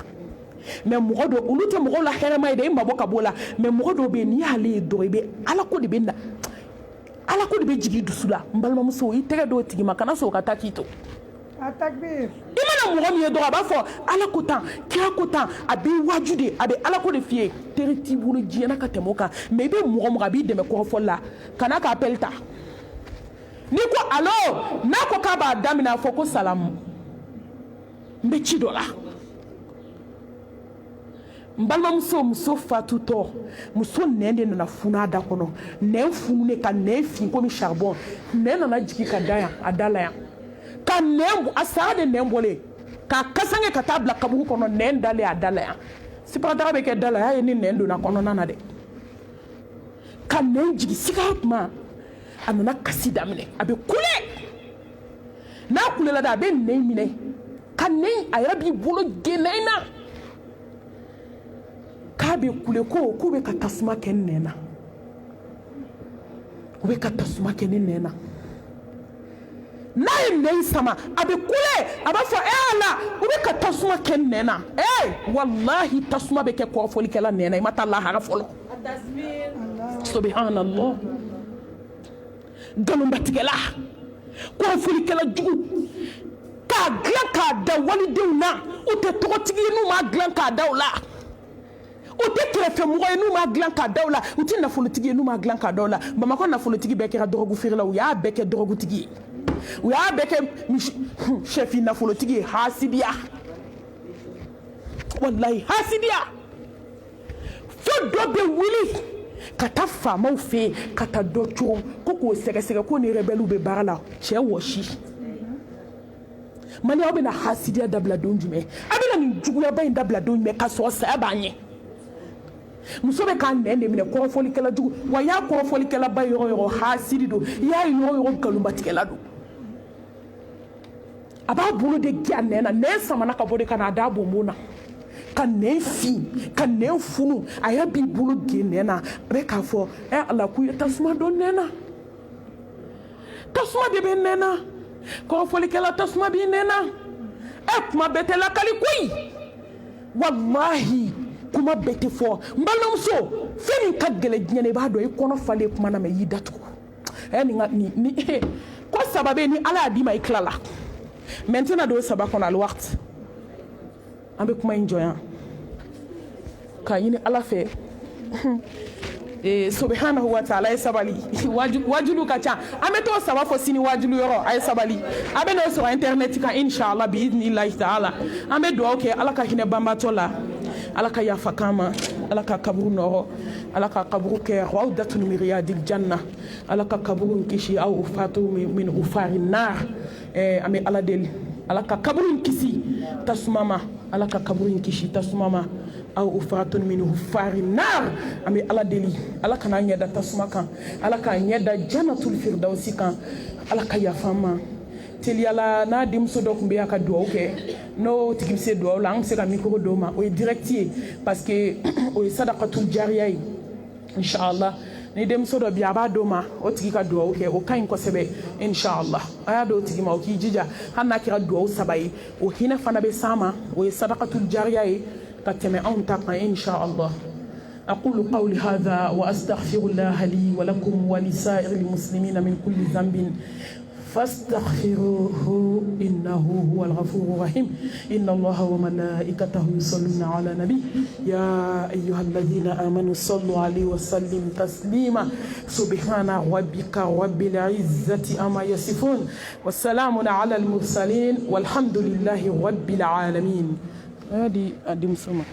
Speaker 3: mais mɔgɔ dɔw olu tɛ mɔgɔw la hɛrɛma ye dɛ i mabɔ ka bɔ la mais mɔgɔ dɔw bɛ yen n'i y'ale ye dɔrɔn i bɛ ala ko de bɛ na ala ko de bɛ jigin dusu la n balimamuso i tɛgɛ d'o tigi ma kana sɔn o ka taa k'i to
Speaker 2: a takbir
Speaker 3: i mana mɔgɔ min ye dɔrɔn a b'a fɔ ala ko tan kira ko tan a b'i waju de a bɛ ala ko de f'i ye teri t'i bolo diɲɛ na ka tɛmɛ o kan mais i bɛ mɔgɔ mɔgɔ a b'i dɛmɛ kɔrɔfɔli la kana ka appel ta n'i ko allo n'a ko k'a b'a daminɛ a fɔ ko salamu n bɛ ci dɔ la n balimamuso muso fatutɔ muso nɛn de nana funu a da kɔnɔ nɛn fununen ka nɛn fin komi charbon nɛn nana jigin ka da yan a da la yan ka nɛn a sara de nɛn bɔlen k'a kasange ka taa bila kaburu kɔnɔ nɛn dalen a da la yan sipatara bɛ kɛ da la y'a ye ni nɛn donna kɔnɔna na dɛ ka nɛn jigi siga kuma a nana kasi daminɛ a bɛ kule n'a kulela dɛ a bɛ nɛn minɛ ka nɛn a yɛrɛ b'i bolo gɛn nɛn na k'a bɛ kule k'u bɛ ka tasuma kɛ nɛn na u bɛ ka tasuma kɛ ni nɛn na n'a ye nɛn sama a bɛ kule a b'a fɔ Ala u bɛ ka tasuma kɛ nɛn na walahi tasuma bɛ kɛ kɔrɔfɔlikɛla nɛn na i ma taa lahara fɔlɔ subhanallah nkalonbatigɛla kɔrɔfɔlikɛla jugu k'a dilan k'a da walidenw na u tɛ tɔgɔtigi ye n'u m'a dilan k'a da u la u tɛ kɛrɛfɛmɔgɔ ye n'u m'a dilan k'a da u la u tɛ nafolotigi ye n'u m'a dilan k'a da u la Bamakɔ nafolotigi bɛɛ kɛra dɔrɔgu feerela u y'a bɛɛ kɛ dɔrɔgutigi ye u y'a bɛɛ kɛ sɛfi nafolotigi ye hasidiya wallahi hasidiya fo dɔ bɛ wuli ka taa faamaw fɛ yen ka taa dɔ cogo ko k'o sɛgɛsɛgɛ ko ni rebɛliw bɛ baara la cɛ wɔsi mali aw bɛna hasidiya dabila don jumɛn a bɛna nin juguyaba in dabila don jumɛn ka sɔrɔ saya b'a ɲɛ muso bɛ k'a nɛn de minɛ kɔrɔfɔlikɛla jugu wa y'a kɔrɔfɔlikɛlaba yɔrɔ yɔrɔ hasidi don i y'a ye yɔrɔ yɔrɔ nkalonbatigɛla don a b'a bolo de gɛn a nɛn na nɛn samana ka bɔ de ka na a da bonbon na ka nɛn fin ka nɛn funu a yɛrɛ b'i bolo gɛn nɛn na a bɛ k'a fɔ Ala k'u ye tasuma don nɛn na tasuma de bɛ nɛn na kɔrɔfɔlikɛla tasuma b'i nɛn na kuma bɛɛ tɛ lakali koyi wallahi kuma bɛɛ tɛ fɔ n balimamuso fɛn min ka gɛlɛn diɲɛ na i b'a dɔn i kɔnɔ falen kuma na mɛ i y'i datugu ni ko saba bɛ yen ni Ala y'a d'i ma i tilala mɛ n tɛna don o saba kɔnɔ alwaqt an bɛ kuma in jɔnya k'a ɲini Ala fɛ subhanahu wa ta'ala a ye sabali wajulu ka ca an bɛ t'o saba fɔ sini wajulu yɔrɔ a ye sabali a bɛ n'o sɔrɔ internet kan inshallah bi idnillahi ta'ala an bɛ dugawu kɛ Ala ka hinɛ banbaatɔ la Ala ka yafa k'an ma Ala ka kaburu nɔrɔ Ala ka kaburu kɛ rawdatun min riyadil janna Ala ka kaburu kisi aw ufatu min ufari nar an bɛ Ala deli Ala ka kaburu kisi tasuma ma Ala ka kaburu kisi tasuma ma aw ufatun min ufari nar an bɛ Ala deli Ala kana ɲɛ da tasuma kan Ala ka ɲɛ da jannatul firdausi kan Ala ka yafa ma teliyala n'a denmuso dɔ tun bɛ yan ka dugawu kɛ n'o tigi bɛ se dugawu la an bɛ se ka micro d'o ma o ye direct ye parce que o ye sadaqatul jariya ye inshallah ni denmuso dɔ bi a b'a d'o ma o tigi ka dugawu kɛ o ka ɲi kosɛbɛ inshallah a y'a d'o tigi ma o k'i jija hali n'a kɛra dugawu saba ye o hinɛ fana bɛ s'an ma o ye sadaqatul jariya ye ka tɛmɛ anw ta kan inshallah أقول قولي هذا وأستغفر الله لي ولكم ولسائر المسلمين من كل ذنب فاستغفروه إنه هو الغفور الرحيم إن الله وملائكته يصلون على النبي يا أيها الذين آمنوا صلوا عليه وسلم تسليما سبحان ربك رب العزة أما يصفون والسلام على المرسلين والحمد لله رب العالمين هذه أدم سمع